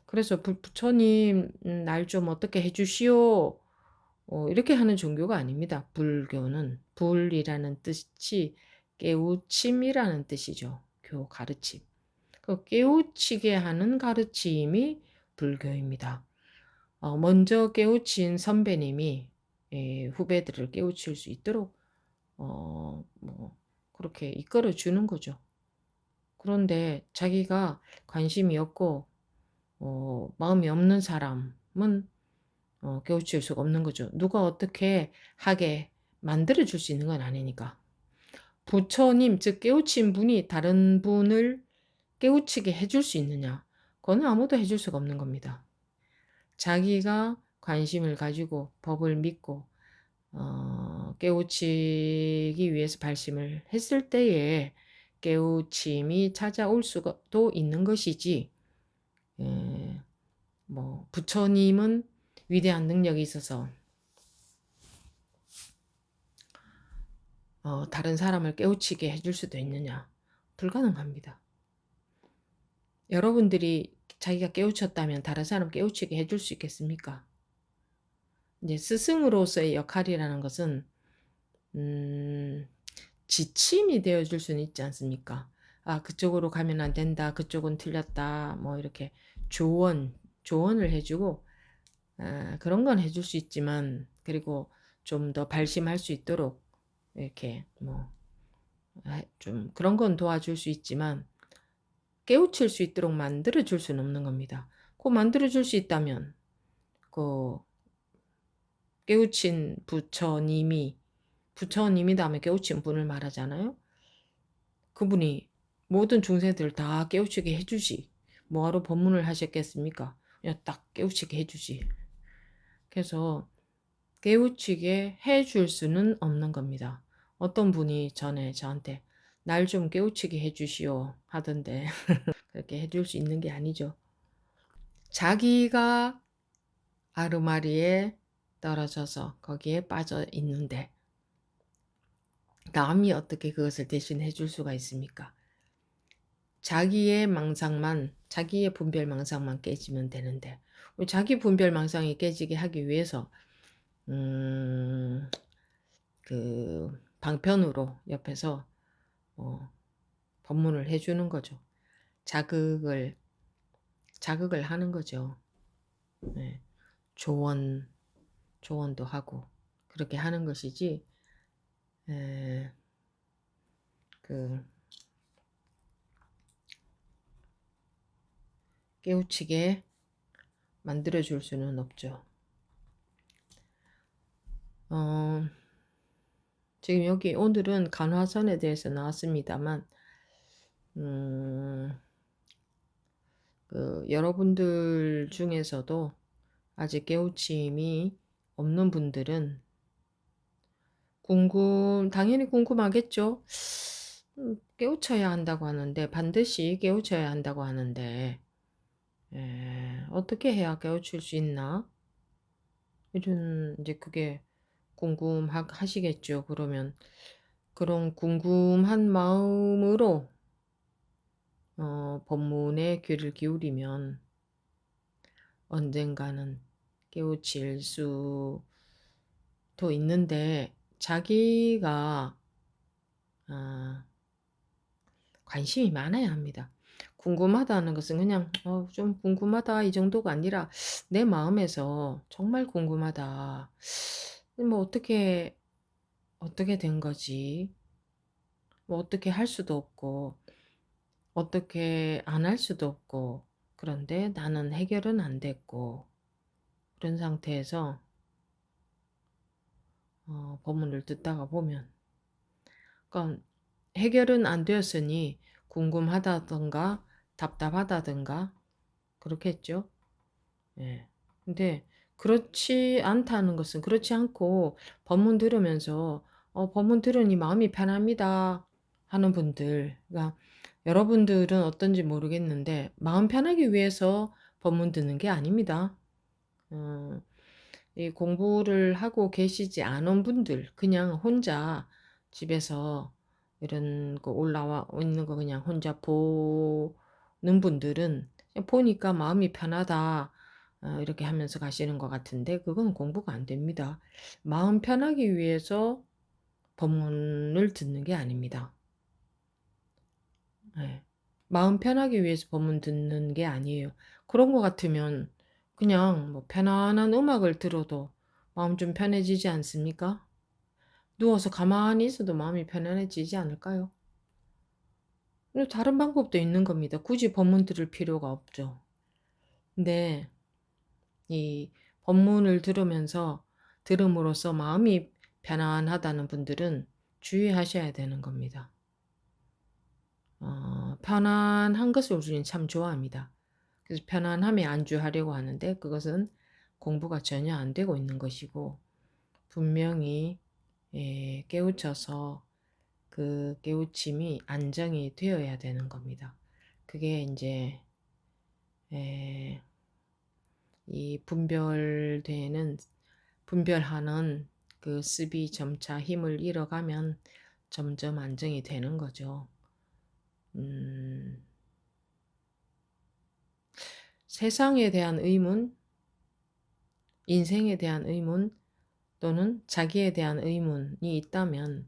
그래서 부처님 날 좀 어떻게 해주시오. 이렇게 하는 종교가 아닙니다. 불교는 불이라는 뜻이 깨우침이라는 뜻이죠. 교 가르침. 그 깨우치게 하는 가르침이 불교입니다. 먼저 깨우친 선배님이 후배들을 깨우칠 수 있도록 그렇게 이끌어 주는 거죠. 그런데 자기가 관심이 없고 마음이 없는 사람은 깨우칠 수가 없는 거죠. 누가 어떻게 하게 만들어 줄 수 있는 건 아니니까. 부처님, 즉 깨우친 분이 다른 분을 깨우치게 해줄 수 있느냐? 그건 아무도 해줄 수가 없는 겁니다. 자기가 관심을 가지고 법을 믿고 깨우치기 위해서 발심을 했을 때에 깨우침이 찾아올 수도 있는 것이지 뭐 부처님은 위대한 능력이 있어서 다른 사람을 깨우치게 해줄 수도 있느냐? 불가능합니다. 여러분들이 자기가 깨우쳤다면 다른 사람 깨우치게 해줄 수 있겠습니까? 이제 스승으로서의 역할이라는 것은 지침이 되어줄 수는 있지 않습니까? 아, 그쪽으로 가면 안 된다. 그쪽은 틀렸다. 뭐 이렇게 조언을 해주고 그런 건 해줄 수 있지만 그리고 좀 더 발심할 수 있도록 이렇게 뭐 좀 그런 건 도와줄 수 있지만 깨우칠 수 있도록 만들어 줄 수는 없는 겁니다. 그 만들어 줄 수 있다면 그 깨우친 부처님이 다음에 깨우친 분을 말하잖아요. 그분이 모든 중생들을 다 깨우치게 해주지. 뭐하러 법문을 하셨겠습니까? 그냥 딱 깨우치게 해주지. 그래서 깨우치게 해줄 수는 없는 겁니다. 어떤 분이 전에 저한테 날 좀 깨우치게 해주시오 하던데 그렇게 해줄 수 있는 게 아니죠. 자기가 아르마리에 떨어져서 거기에 빠져 있는데 남이 어떻게 그것을 대신 해줄 수가 있습니까? 자기의 분별 망상만 깨지면 되는데 자기 분별 망상이 깨지게 하기 위해서 그 방편으로 옆에서 법문을 해주는 거죠. 자극을 하는 거죠. 네. 조언도 하고 그렇게 하는 것이지 그 깨우치게 만들어줄 수는 없죠. 지금 여기 오늘은 간화선에 대해서 나왔습니다만 여러분들 중에서도 아직 깨우침이 없는 분들은 당연히 궁금하겠죠. 깨우쳐야 한다고 하는데 반드시 깨우쳐야 한다고 하는데 어떻게 해야 깨우칠 수 있나? 이런 이제 그게 궁금하시겠죠. 그러면 그런 궁금한 마음으로 법문에 귀를 기울이면 언젠가는 깨우칠 수도 있는데 자기가 관심이 많아야 합니다. 궁금하다는 것은 그냥 좀 궁금하다 이 정도가 아니라 내 마음에서 정말 궁금하다. 뭐 어떻게 된 거지? 뭐 어떻게 할 수도 없고 어떻게 안 할 수도 없고 그런데 나는 해결은 안 됐고 그런 상태에서 법문을 듣다가 보면 그러니까 해결은 안 되었으니 궁금하다든가 답답하다든가 그렇겠죠. 예. 근데 그렇지 않다는 것은 그렇지 않고 법문 들으면서 법문 들으니 마음이 편합니다 하는 분들, 그러니까 여러분들은 어떤지 모르겠는데 마음 편하기 위해서 법문 듣는 게 아닙니다. 이 공부를 하고 계시지 않은 분들, 그냥 혼자 집에서 이런 거 올라와 있는 거 그냥 혼자 보는 분들은 그냥 보니까 마음이 편하다 이렇게 하면서 가시는 것 같은데 그건 공부가 안 됩니다. 마음 편하기 위해서 법문을 듣는 게 아닙니다. 네. 마음 편하기 위해서 법문 듣는 게 아니에요. 그런 것 같으면 그냥 뭐 편안한 음악을 들어도 마음 좀 편해지지 않습니까? 누워서 가만히 있어도 마음이 편안해지지 않을까요? 그리고 다른 방법도 있는 겁니다. 굳이 법문 들을 필요가 없죠. 근데 이 법문을 들음으로써 마음이 편안하다는 분들은 주의하셔야 되는 겁니다. 편안한 것을 우리는 참 좋아합니다. 그래서 편안함에 안주하려고 하는데 그것은 공부가 전혀 안 되고 있는 것이고 분명히 깨우쳐서 그 깨우침이 안정이 되어야 되는 겁니다. 그게 이제 에, 이 분별하는 그 습이 점차 힘을 잃어가면 점점 안정이 되는 거죠. 음, 세상에 대한 의문, 인생에 대한 의문 또는 자기에 대한 의문이 있다면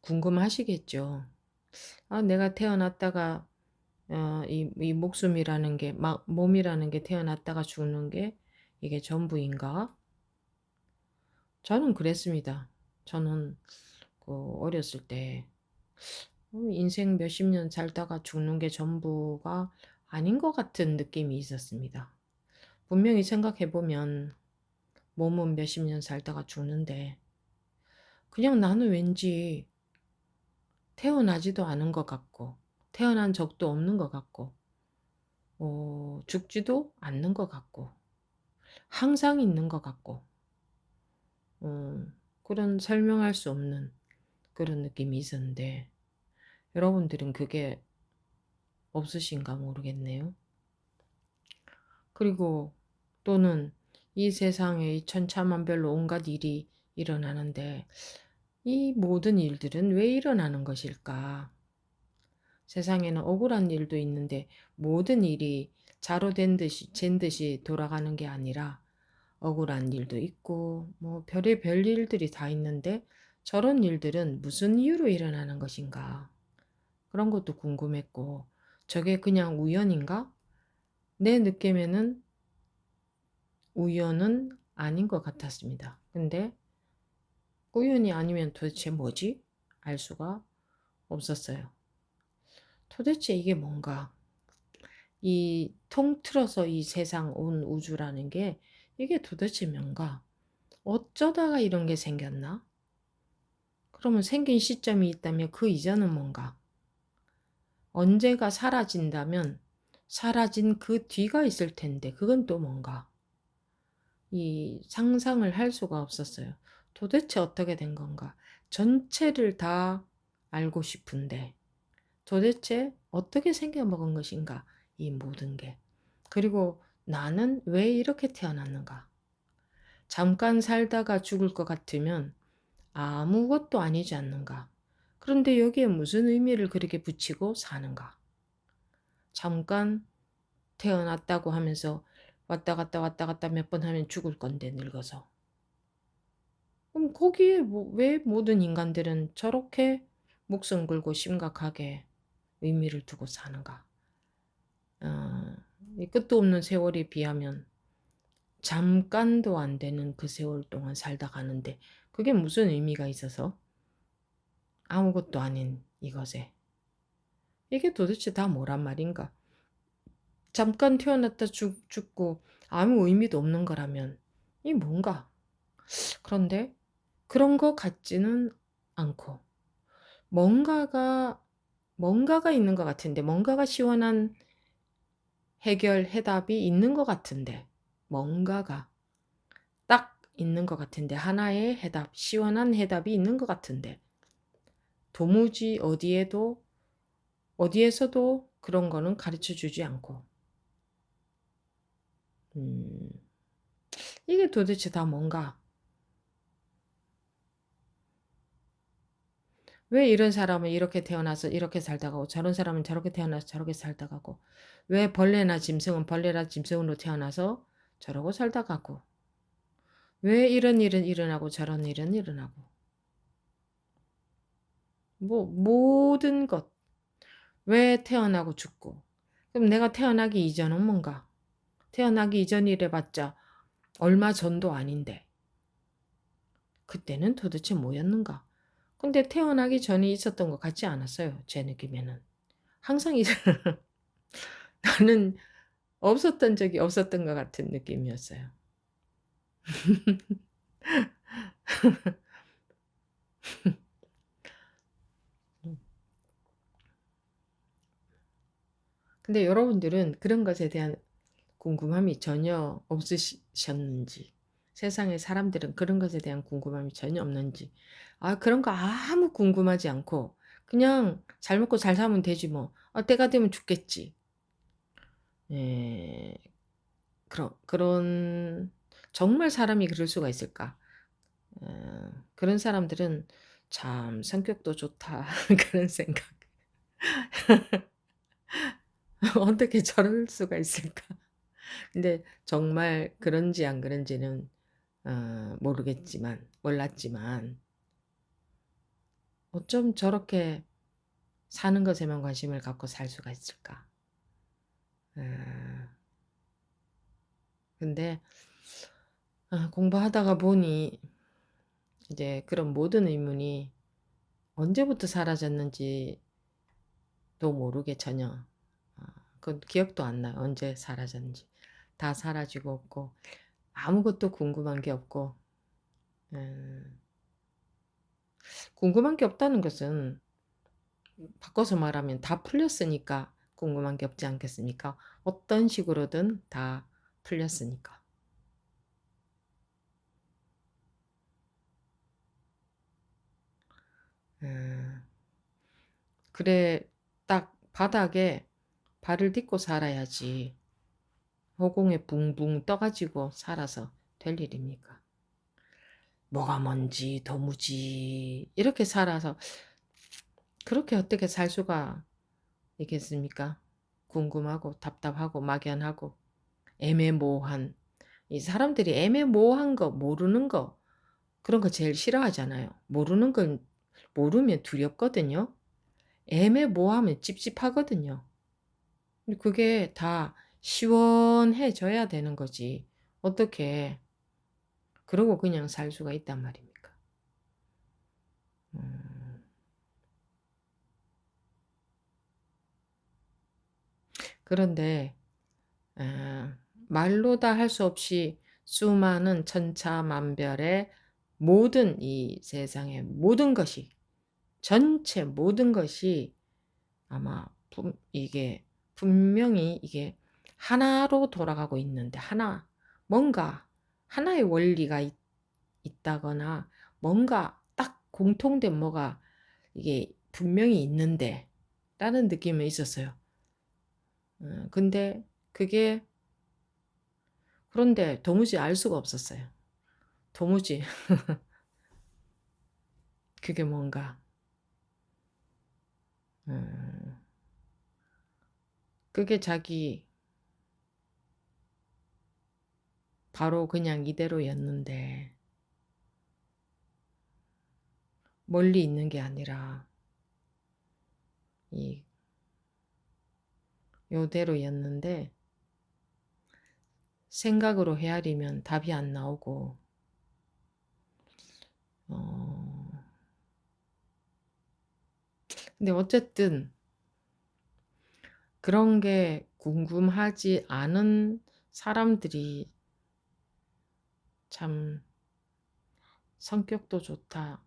궁금하시겠죠. 아, 내가 태어났다가 이 목숨이라는 게, 몸이라는 게 태어났다가 죽는 게 이게 전부인가? 저는 그랬습니다. 저는 그 어렸을 때 인생 몇십 년 살다가 죽는 게 전부가 아닌 것 같은 느낌이 있었습니다. 분명히 생각해보면 몸은 몇십 년 살다가 죽는데 그냥 나는 왠지 태어나지도 않은 것 같고 태어난 적도 없는 것 같고 죽지도 않는 것 같고 항상 있는 것 같고 그런 설명할 수 없는 그런 느낌이 있었는데 여러분들은 그게 없으신가 모르겠네요. 그리고 또는 이 세상에 이 천차만별로 온갖 일이 일어나는데 이 모든 일들은 왜 일어나는 것일까? 세상에는 억울한 일도 있는데 모든 일이 자로 잰 듯이 돌아가는 게 아니라 억울한 일도 있고 뭐 별의별 일들이 다 있는데 저런 일들은 무슨 이유로 일어나는 것인가? 그런 것도 궁금했고 저게 그냥 우연인가? 내 느낌에는 우연은 아닌 것 같았습니다. 근데 우연이 아니면 도대체 뭐지? 알 수가 없었어요. 도대체 이게 뭔가? 이 통틀어서 이 세상 온 우주라는 게 이게 도대체 뭔가? 어쩌다가 이런 게 생겼나? 그러면 생긴 시점이 있다면 그 이전은 뭔가? 언제가 사라진다면 사라진 그 뒤가 있을 텐데 그건 또 뭔가? 이 상상을 할 수가 없었어요. 도대체 어떻게 된 건가? 전체를 다 알고 싶은데 도대체 어떻게 생겨먹은 것인가? 이 모든 게. 그리고 나는 왜 이렇게 태어났는가? 잠깐 살다가 죽을 것 같으면 아무것도 아니지 않는가? 그런데 여기에 무슨 의미를 그렇게 붙이고 사는가? 잠깐 태어났다고 하면서 왔다 갔다 몇 번 하면 죽을 건데 늙어서. 그럼 거기에 왜 모든 인간들은 저렇게 목숨 걸고 심각하게 의미를 두고 사는가? 이 끝도 없는 세월에 비하면 잠깐도 안 되는 그 세월 동안 살다 가는데 그게 무슨 의미가 있어서 아무것도 아닌 이것에 이게 도대체 다 뭐란 말인가? 잠깐 태어났다 죽고 아무 의미도 없는 거라면 이 뭔가? 그런데 그런 것 같지는 않고 뭔가가 있는 것 같은데 뭔가가 시원한 해답이 있는 것 같은데 뭔가가 딱 있는 것 같은데 하나의 시원한 해답이 있는 것 같은데 도무지 어디에서도 그런 거는 가르쳐 주지 않고 음, 이게 도대체 다 뭔가? 왜 이런 사람은 이렇게 태어나서 이렇게 살다 가고 저런 사람은 저렇게 태어나서 저렇게 살다 가고 왜 벌레나 짐승은 벌레나 짐승으로 태어나서 저러고 살다 가고 왜 이런 일은 일어나고 저런 일은 일어나고 뭐 모든 것 왜 태어나고 죽고 그럼 내가 태어나기 이전은 뭔가? 태어나기 이전이래 봤자 얼마 전도 아닌데 그때는 도대체 뭐였는가? 근데 태어나기 전에 있었던 것 같지 않았어요. 제 느낌에는. 항상 나는 없었던 적이 없었던 것 같은 느낌이었어요. 근데 여러분들은 그런 것에 대한 궁금함이 전혀 없으셨는지, 세상의 사람들은 그런 것에 대한 궁금함이 전혀 없는지, 그런 거 아무 궁금하지 않고, 그냥 잘 먹고 잘 살면 되지 뭐. 때가 되면 죽겠지. 예, 그런 정말 사람이 그럴 수가 있을까? 그런 사람들은 참 성격도 좋다. 그런 생각. 어떻게 저럴 수가 있을까? 근데 정말 그런지 안 그런지는 몰랐지만 어쩜 저렇게 사는 것에만 관심을 갖고 살 수가 있을까? 어, 근데 공부하다가 보니 이제 그런 모든 의문이 언제부터 사라졌는지도 모르게 전혀 그 기억도 안 나요. 언제 사라졌는지. 다 사라지고 없고 아무것도 궁금한 게 없고 음, 궁금한 게 없다는 것은 바꿔서 말하면 다 풀렸으니까 궁금한 게 없지 않겠습니까? 어떤 식으로든 다 풀렸으니까. 음, 그래, 딱 바닥에 발을 딛고 살아야지. 허공에 붕붕 떠가지고 살아서 될 일입니까? 뭐가 뭔지 도무지 이렇게 살아서 그렇게 어떻게 살 수가 있겠습니까? 궁금하고 답답하고 막연하고 애매모호한 이 사람들이 애매모호한 거 모르는 거 그런 거 제일 싫어하잖아요. 모르는 건 모르면 두렵거든요. 애매모호하면 찝찝하거든요. 근데 그게 다 시원해져야 되는 거지. 어떻게 그러고 그냥 살 수가 있단 말입니까? 음, 그런데 말로 다 할 수 없이 수많은 천차만별의 모든 이 세상의 모든 것이 전체 모든 것이 아마 이게 분명히 이게 하나로 돌아가고 있는데 뭔가 하나의 원리가 있다거나 뭔가 딱 공통된 뭐가 이게 분명히 있는데 라는 느낌이 있었어요. 근데 그게 그런데 도무지 알 수가 없었어요. 도무지 그게 뭔가 음, 그게 자기 바로 그냥 이대로였는데 멀리 있는 게 아니라 이 요대로였는데 생각으로 헤아리면 답이 안 나오고 어, 근데 어쨌든 그런 게 궁금하지 않은 사람들이 참 성격도 좋다.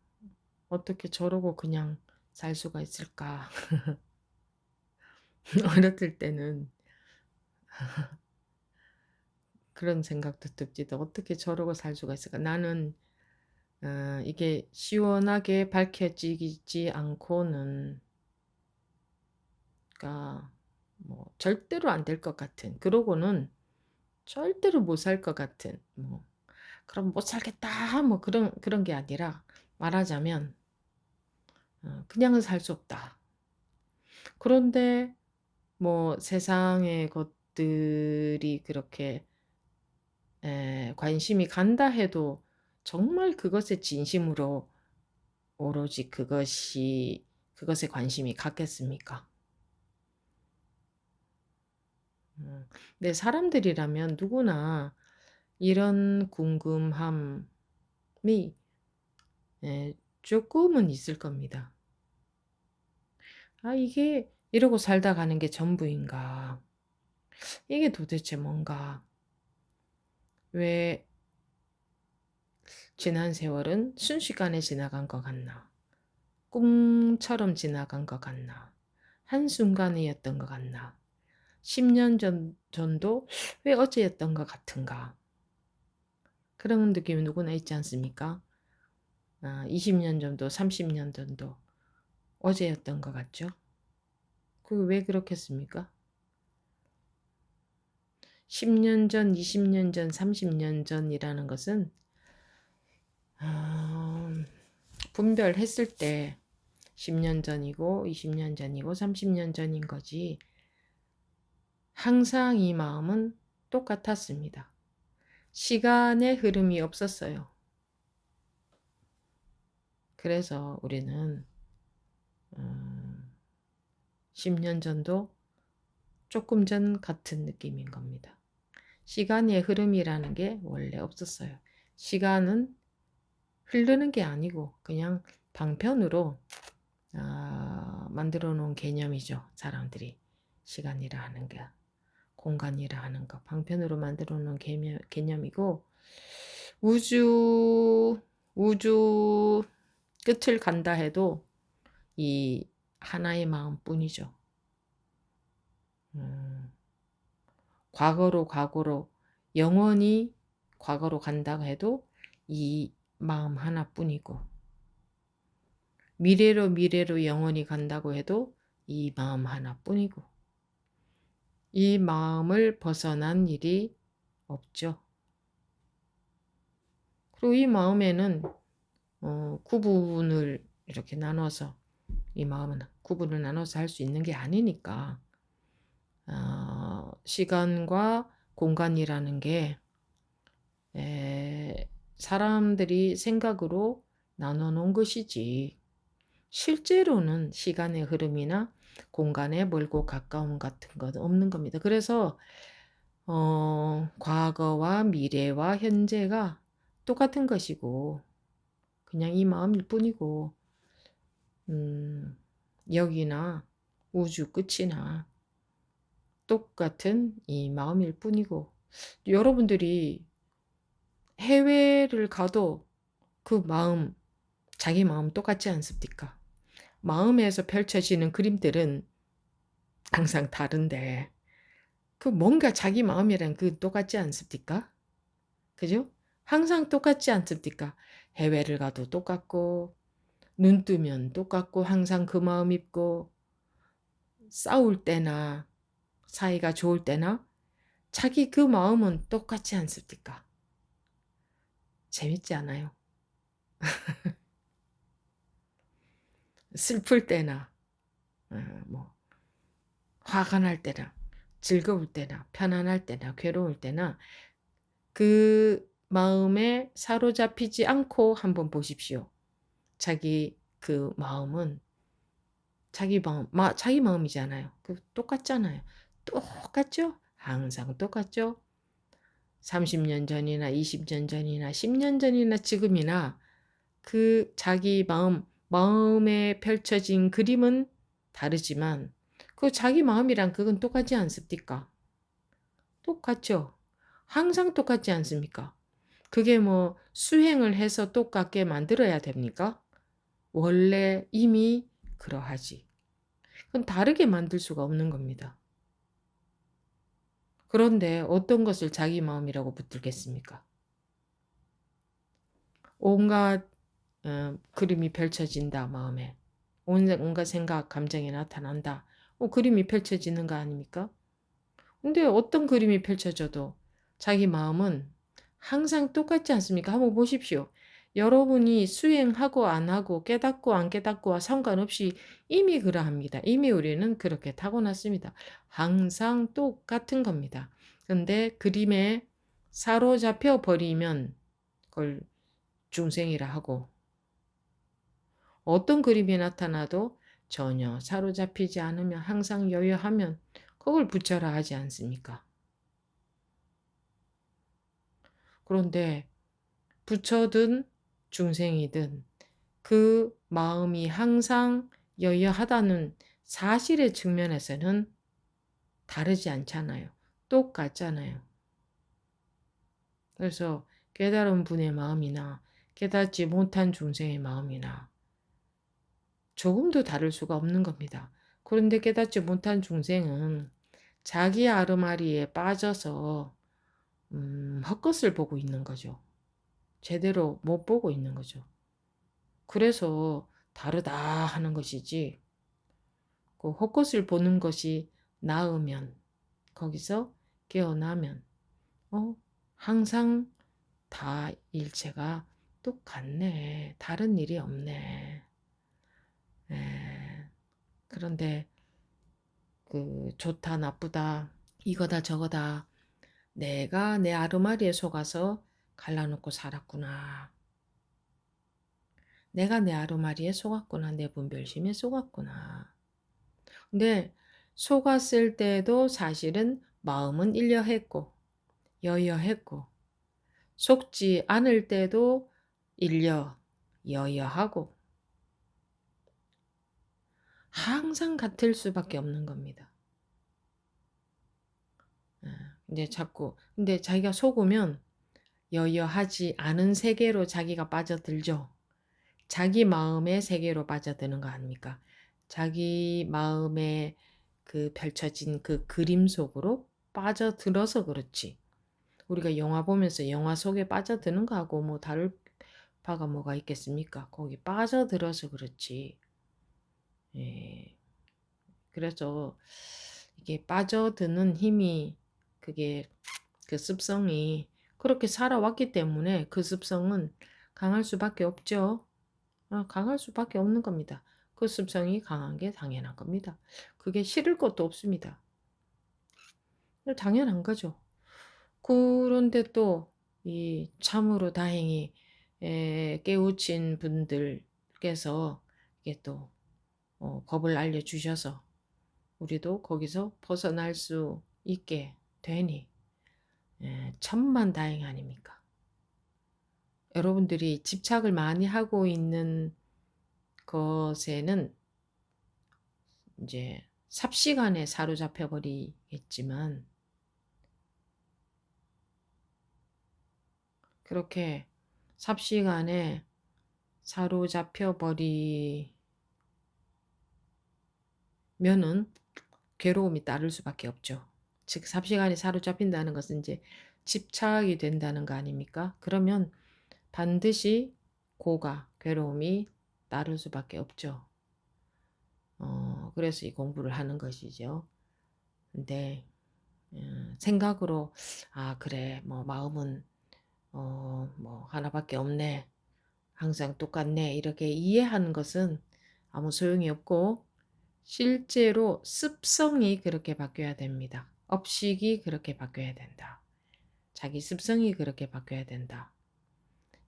어떻게 저러고 그냥 살 수가 있을까? 어렸을 때는 그런 생각도 듭지도 어떻게 저러고 살 수가 있을까? 나는 이게 시원하게 밝혀지지 않고는 그러니까 뭐 절대로 안 될 것 같은 그러고는 절대로 못 살 것 같은 뭐 그럼 못 살겠다 뭐 그런 게 아니라 말하자면 그냥은 살 수 없다. 그런데 뭐 세상의 것들이 그렇게 관심이 간다 해도 정말 그것에 진심으로 오로지 그것에 관심이 갔겠습니까? 근데 사람들이라면 누구나 이런 궁금함이 조금은 있을 겁니다. 아, 이게 이러고 살다 가는 게 전부인가? 이게 도대체 뭔가? 왜 지난 세월은 순식간에 지나간 것 같나? 꿈처럼 지나간 것 같나? 한순간이었던 것 같나? 10년 전도 왜 어제였던 것 같은가? 그런 느낌이 누구나 있지 않습니까? 20년 전도, 30년 전도 어제였던 것 같죠? 그 왜 그렇겠습니까? 10년 전, 20년 전, 30년 전이라는 것은 분별했을 때 10년 전이고 20년 전이고 30년 전인 거지 항상 이 마음은 똑같았습니다. 시간의 흐름이 없었어요. 그래서 우리는 10년 전도 조금 전 같은 느낌인 겁니다. 시간의 흐름이라는 게 원래 없었어요. 시간은 흐르는 게 아니고 그냥 방편으로 만들어 놓은 개념이죠. 사람들이 시간이라 하는 게 공간이라 하는 거 방편으로 만들어 놓은 개념이고 우주 끝을 간다 해도 이 하나의 마음뿐이죠. 과거로 영원히 과거로 간다고 해도 이 마음 하나뿐이고 미래로 영원히 간다고 해도 이 마음 하나뿐이고 이 마음을 벗어난 일이 없죠. 그리고 이 마음에는 구분을 이렇게 나눠서 이 마음은 구분을 나눠서 할 수 있는 게 아니니까 시간과 공간이라는 게 사람들이 생각으로 나눠 놓은 것이지 실제로는 시간의 흐름이나 공간의 멀고 가까움 같은 것 없는 겁니다. 그래서 과거와 미래와 현재가 똑같은 것이고 그냥 이 마음일 뿐이고 여기나 우주 끝이나 똑같은 이 마음일 뿐이고 여러분들이 해외를 가도 그 마음 자기 마음 똑같지 않습니까? 마음에서 펼쳐지는 그림들은 항상 다른데 그 뭔가 자기 마음이랑 그 똑같지 않습니까? 그죠? 항상 똑같지 않습니까? 해외를 가도 똑같고 눈 뜨면 똑같고 항상 그 마음 있고 싸울 때나 사이가 좋을 때나 자기 그 마음은 똑같지 않습니까? 재밌지 않아요? 슬플 때나 뭐 화가 날 때나 즐거울 때나 편안할 때나 괴로울 때나 그 마음에 사로잡히지 않고 한번 보십시오. 자기 그 마음은 자기 마음이잖아요. 그 똑같잖아요. 똑같죠? 항상 똑같죠? 30년 전이나 20년 전이나 10년 전이나 지금이나 그 자기 마음에 펼쳐진 그림은 다르지만 그 자기 마음이랑 그건 똑같지 않습니까? 똑같죠? 항상 똑같지 않습니까? 그게 뭐 수행을 해서 똑같게 만들어야 됩니까? 원래 이미 그러하지. 그건 다르게 만들 수가 없는 겁니다. 그런데 어떤 것을 자기 마음이라고 붙들겠습니까? 온갖 그림이 펼쳐진다 마음에. 온갖 생각, 감정이 나타난다. 그림이 펼쳐지는 거 아닙니까? 근데 어떤 그림이 펼쳐져도 자기 마음은 항상 똑같지 않습니까? 한번 보십시오. 여러분이 수행하고 안 하고 깨닫고 안 깨닫고와 상관없이 이미 그러합니다. 이미 우리는 그렇게 타고났습니다. 항상 똑같은 겁니다. 근데 그림에 사로잡혀 버리면 그걸 중생이라 하고 어떤 그림이 나타나도 전혀 사로잡히지 않으면 항상 여유하면 그걸 부처라 하지 않습니까? 그런데 부처든 중생이든 그 마음이 항상 여여하다는 사실의 측면에서는 다르지 않잖아요. 똑같잖아요. 그래서 깨달은 분의 마음이나 깨닫지 못한 중생의 마음이나 조금도 다를 수가 없는 겁니다. 그런데 깨닫지 못한 중생은 자기 아르마리에 빠져서 헛것을 보고 있는 거죠. 제대로 못 보고 있는 거죠. 그래서 다르다 하는 것이지 그 헛것을 보는 것이 나으면 거기서 깨어나면 항상 다 일체가 똑같네. 다른 일이 없네. 에, 그런데 그 좋다 나쁘다 이거다 저거다 내가 내 아르마리에 속아서 갈라놓고 살았구나. 내가 내 아르마리에 속았구나. 내 분별심에 속았구나. 근데 속았을 때도 사실은 마음은 일려했고 여여했고 속지 않을 때도 일려 여여하고 항상 같을 수밖에 없는 겁니다. 근데 자기가 속으면 여여하지 않은 세계로 자기가 빠져들죠. 자기 마음의 세계로 빠져드는 거 아닙니까? 자기 마음에 그 펼쳐진 그 그림 속으로 빠져들어서 그렇지. 우리가 영화 보면서 영화 속에 빠져드는 거하고 뭐 다를 바가 뭐가 있겠습니까? 거기 빠져들어서 그렇지. 예. 그래서 이게 빠져드는 힘이 그게 그 습성이 그렇게 살아왔기 때문에 그 습성은 강할 수밖에 없죠. 강할 수밖에 없는 겁니다. 그 습성이 강한 게 당연한 겁니다. 그게 싫을 것도 없습니다. 당연한 거죠. 그런데 또 이 참으로 다행히 깨우친 분들께서 이게 또 법을 알려주셔서 우리도 거기서 벗어날 수 있게 되니 천만 다행 아닙니까? 여러분들이 집착을 많이 하고 있는 것에는 이제 삽시간에 사로잡혀 버리겠지만 그렇게 삽시간에 사로잡혀 버리면은 괴로움이 따를 수밖에 없죠. 즉 삽시간에 사로잡힌다는 것은 이제 집착이 된다는 거 아닙니까? 그러면 반드시 고가 괴로움이 따를 수밖에 없죠. 그래서 이 공부를 하는 것이죠. 근데 생각으로 그래 뭐 마음은 뭐 하나밖에 없네. 항상 똑같네. 이렇게 이해하는 것은 아무 소용이 없고 실제로 습성이 그렇게 바뀌어야 됩니다. 업식이 그렇게 바뀌어야 된다. 자기 습성이 그렇게 바뀌어야 된다.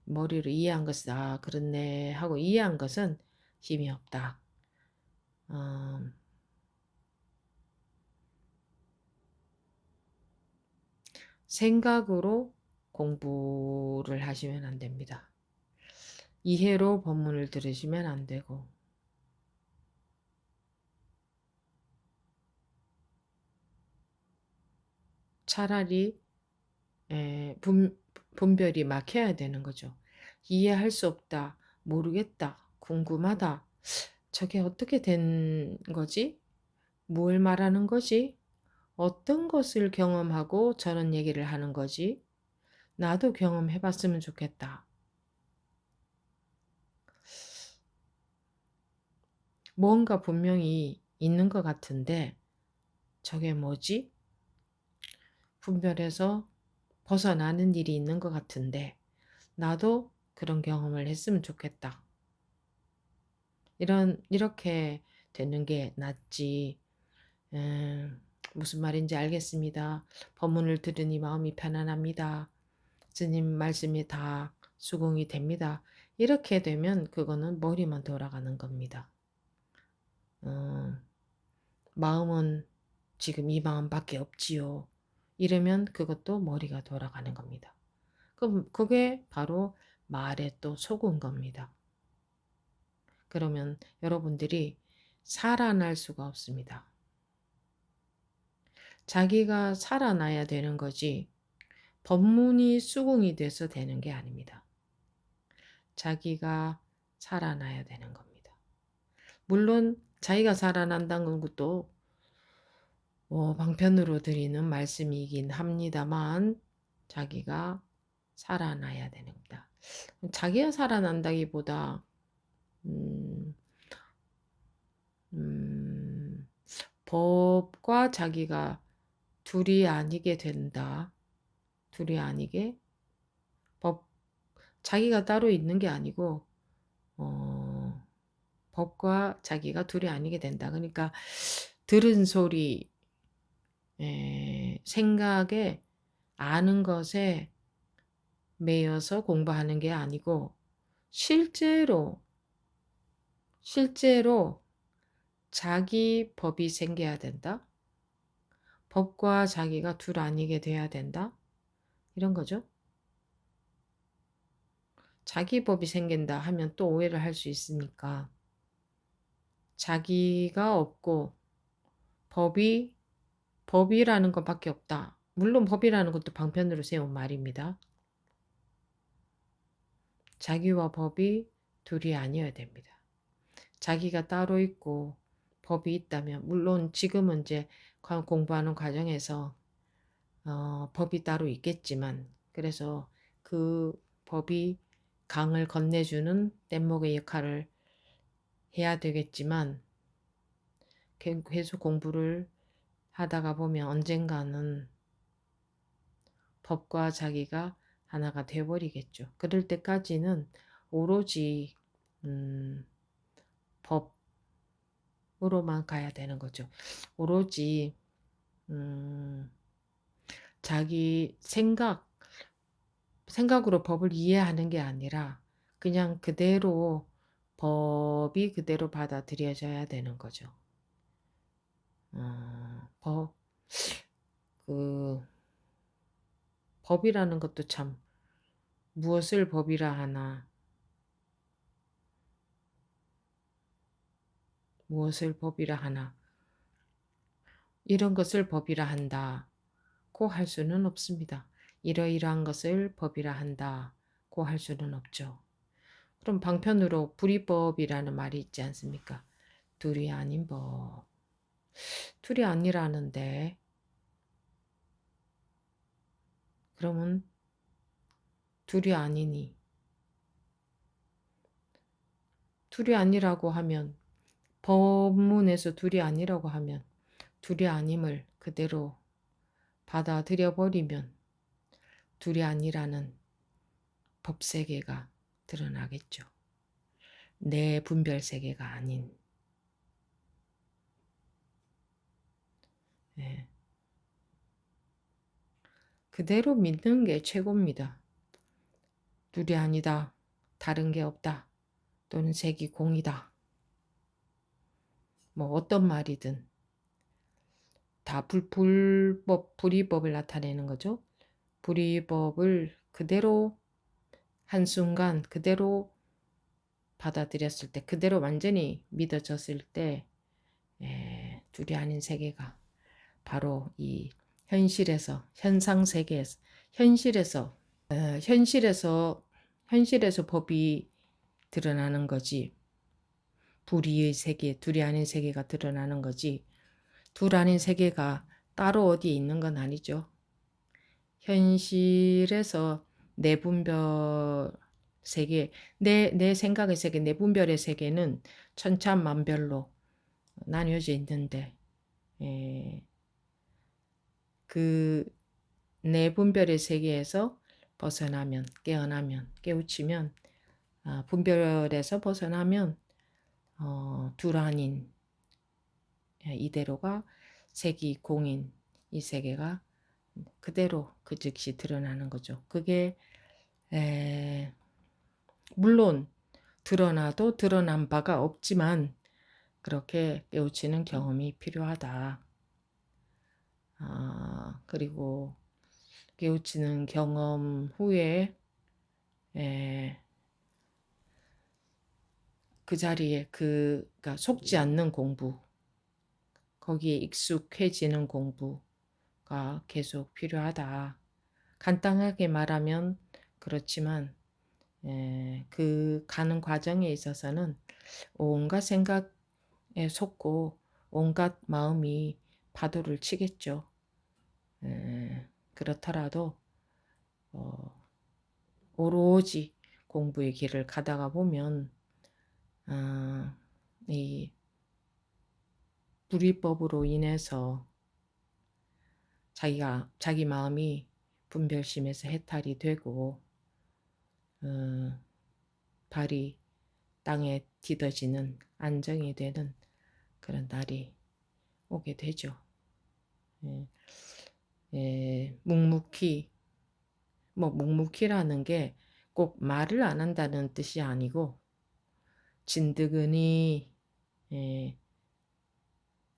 머리로 이해한 것은 그렇네 하고 이해한 것은 힘이 없다. 생각으로 공부를 하시면 안 됩니다. 이해로 법문을 들으시면 안 되고 차라리 분별이 막혀야 되는 거죠. 이해할 수 없다, 모르겠다, 궁금하다. 저게 어떻게 된 거지? 뭘 말하는 거지? 어떤 것을 경험하고 저런 얘기를 하는 거지? 나도 경험해봤으면 좋겠다. 뭔가 분명히 있는 것 같은데 저게 뭐지? 분별해서 벗어나는 일이 있는 것 같은데 나도 그런 경험을 했으면 좋겠다. 이렇게 되는 게 낫지. 무슨 말인지 알겠습니다. 법문을 들으니 마음이 편안합니다. 스님 말씀이 다 수긍이 됩니다. 이렇게 되면 그거는 머리만 돌아가는 겁니다. 마음은 지금 이 마음밖에 없지요. 이러면 그것도 머리가 돌아가는 겁니다. 그럼 그게 바로 말에 또 속은 겁니다. 그러면 여러분들이 살아날 수가 없습니다. 자기가 살아나야 되는 거지 법문이 수긍이 돼서 되는 게 아닙니다. 자기가 살아나야 되는 겁니다. 물론 자기가 살아난다는 것도 방편으로 드리는 말씀이긴 합니다만 자기가 살아나야 되는 겁니다. 자기가 살아난다기보다 법과 자기가 둘이 아니게 된다. 둘이 아니게 법 자기가 따로 있는 게 아니고 법과 자기가 둘이 아니게 된다. 그러니까 들은 소리, 생각에 아는 것에 매여서 공부하는 게 아니고 실제로 자기 법이 생겨야 된다. 법과 자기가 둘 아니게 돼야 된다. 이런 거죠. 자기 법이 생긴다 하면 또 오해를 할 수 있으니까 자기가 없고 법이라는 것밖에 없다. 물론 법이라는 것도 방편으로 세운 말입니다. 자기와 법이 둘이 아니어야 됩니다. 자기가 따로 있고 법이 있다면 물론 지금은 이제 공부하는 과정에서 법이 따로 있겠지만 그래서 그 법이 강을 건네주는 뗏목의 역할을 해야 되겠지만 계속 공부를 하다가 보면 언젠가는 법과 자기가 하나가 되어버리겠죠. 그럴 때까지는 오로지 법으로만 가야 되는 거죠. 오로지 자기 생각으로 법을 이해하는 게 아니라 그냥 그대로 법이 그대로 받아들여져야 되는 거죠. 법이라는 것도 참 무엇을 법이라 하나, 무엇을 법이라 하나, 이런 것을 법이라 한다고 할 수는 없습니다. 이러이러한 것을 법이라 한다고 할 수는 없죠. 그럼 방편으로 불이법이라는 말이 있지 않습니까? 둘이 아닌 법. 둘이 아니라는데 그러면 둘이 아니니 둘이 아니라고 하면 법문에서 둘이 아니라고 하면 둘이 아님을 그대로 받아들여 버리면 둘이 아니라는 법세계가 드러나겠죠. 내 분별 세계가 아닌. 네. 그대로 믿는 게 최고입니다. 둘이 아니다. 다른 게 없다. 또는 색이 공이다. 뭐 어떤 말이든 다 불이법을 나타내는 거죠. 불이법을 그대로 한순간 그대로 받아들였을 때 그대로 완전히 믿어졌을 때 둘이 아닌 세계가 바로 이 현실에서 현상 세계에서 현실에서 법이 드러나는 거지. 불의의 세계, 둘이 아닌 세계가 드러나는 거지. 둘 아닌 세계가 따로 어디에 있는 건 아니죠. 현실에서 내 분별 세계, 내 생각의 세계, 내 분별의 세계는 천차만별로 나뉘어져 있는데 그 내 분별의 세계에서 벗어나면, 깨어나면, 깨우치면 분별에서 벗어나면 둘 아닌 이대로가 색이 공인 이 세계가 그대로 그 즉시 드러나는 거죠. 그게 물론 드러나도 드러난 바가 없지만 그렇게 깨우치는 경험이 필요하다. 그리고 깨우치는 경험 후에 그 자리에 그러니까 속지 않는 공부, 거기에 익숙해지는 공부가 계속 필요하다. 간단하게 말하면 그렇지만 그 가는 과정에 있어서는 온갖 생각에 속고 온갖 마음이 파도를 치겠죠. 그렇더라도 오로지 공부의 길을 가다가 보면 이 불이법으로 인해서 자기 마음이 분별심에서 해탈이 되고 발이 땅에 디뎌지는 안정이 되는 그런 날이 오게 되죠. 묵묵히 묵묵히라는 게 꼭 말을 안 한다는 뜻이 아니고 진드근히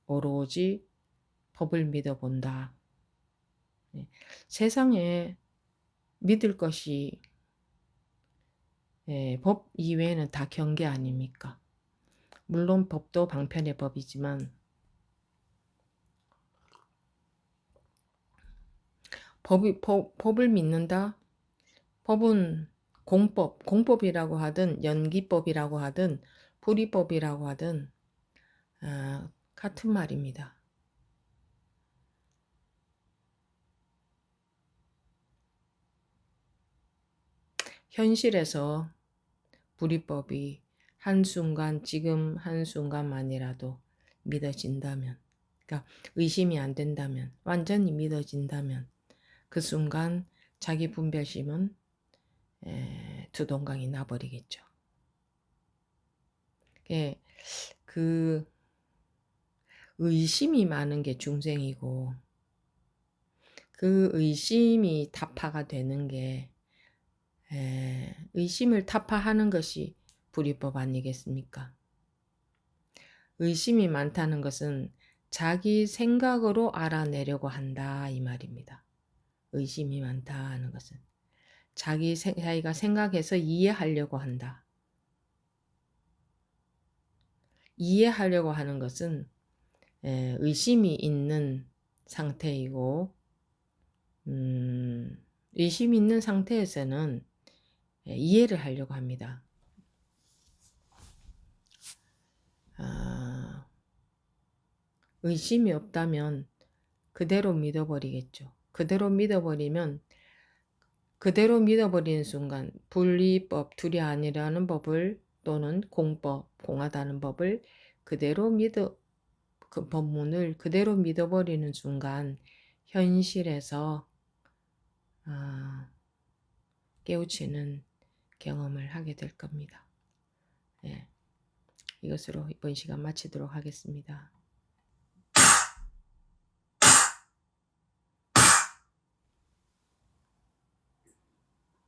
오로지 법을 믿어본다. 세상에 믿을 것이 법 이외에는 다 경계 아닙니까? 물론 법도 방편의 법이지만 법을 믿는다? 법은 공법이라고 하든 연기법이라고 하든 불이법이라고 하든 같은 말입니다. 현실에서 불이법이 지금 한순간만이라도 믿어진다면, 그러니까 의심이 안 된다면, 완전히 믿어진다면 그 순간 자기 분별심은 두동강이 나버리겠죠. 그 의심이 많은 게 중생이고 그 의심이 타파가 되는 게 의심을 타파하는 것이 불이법 아니겠습니까? 의심이 많다는 것은 자기 생각으로 알아내려고 한다 이 말입니다. 의심이 많다 하는 것은 자기가 생각해서 이해하려고 한다. 이해하려고 하는 것은 의심이 있는 상태이고 의심이 있는 상태에서는 이해를 하려고 합니다. 의심이 없다면 그대로 믿어버리겠죠. 그대로 믿어버리는 순간 분리법, 둘이 아니라는 법을 또는 공하다는 법을 그 법문을 그대로 믿어버리는 순간 현실에서 깨우치는 경험을 하게 될 겁니다. 이것으로 이번 시간 마치도록 하겠습니다.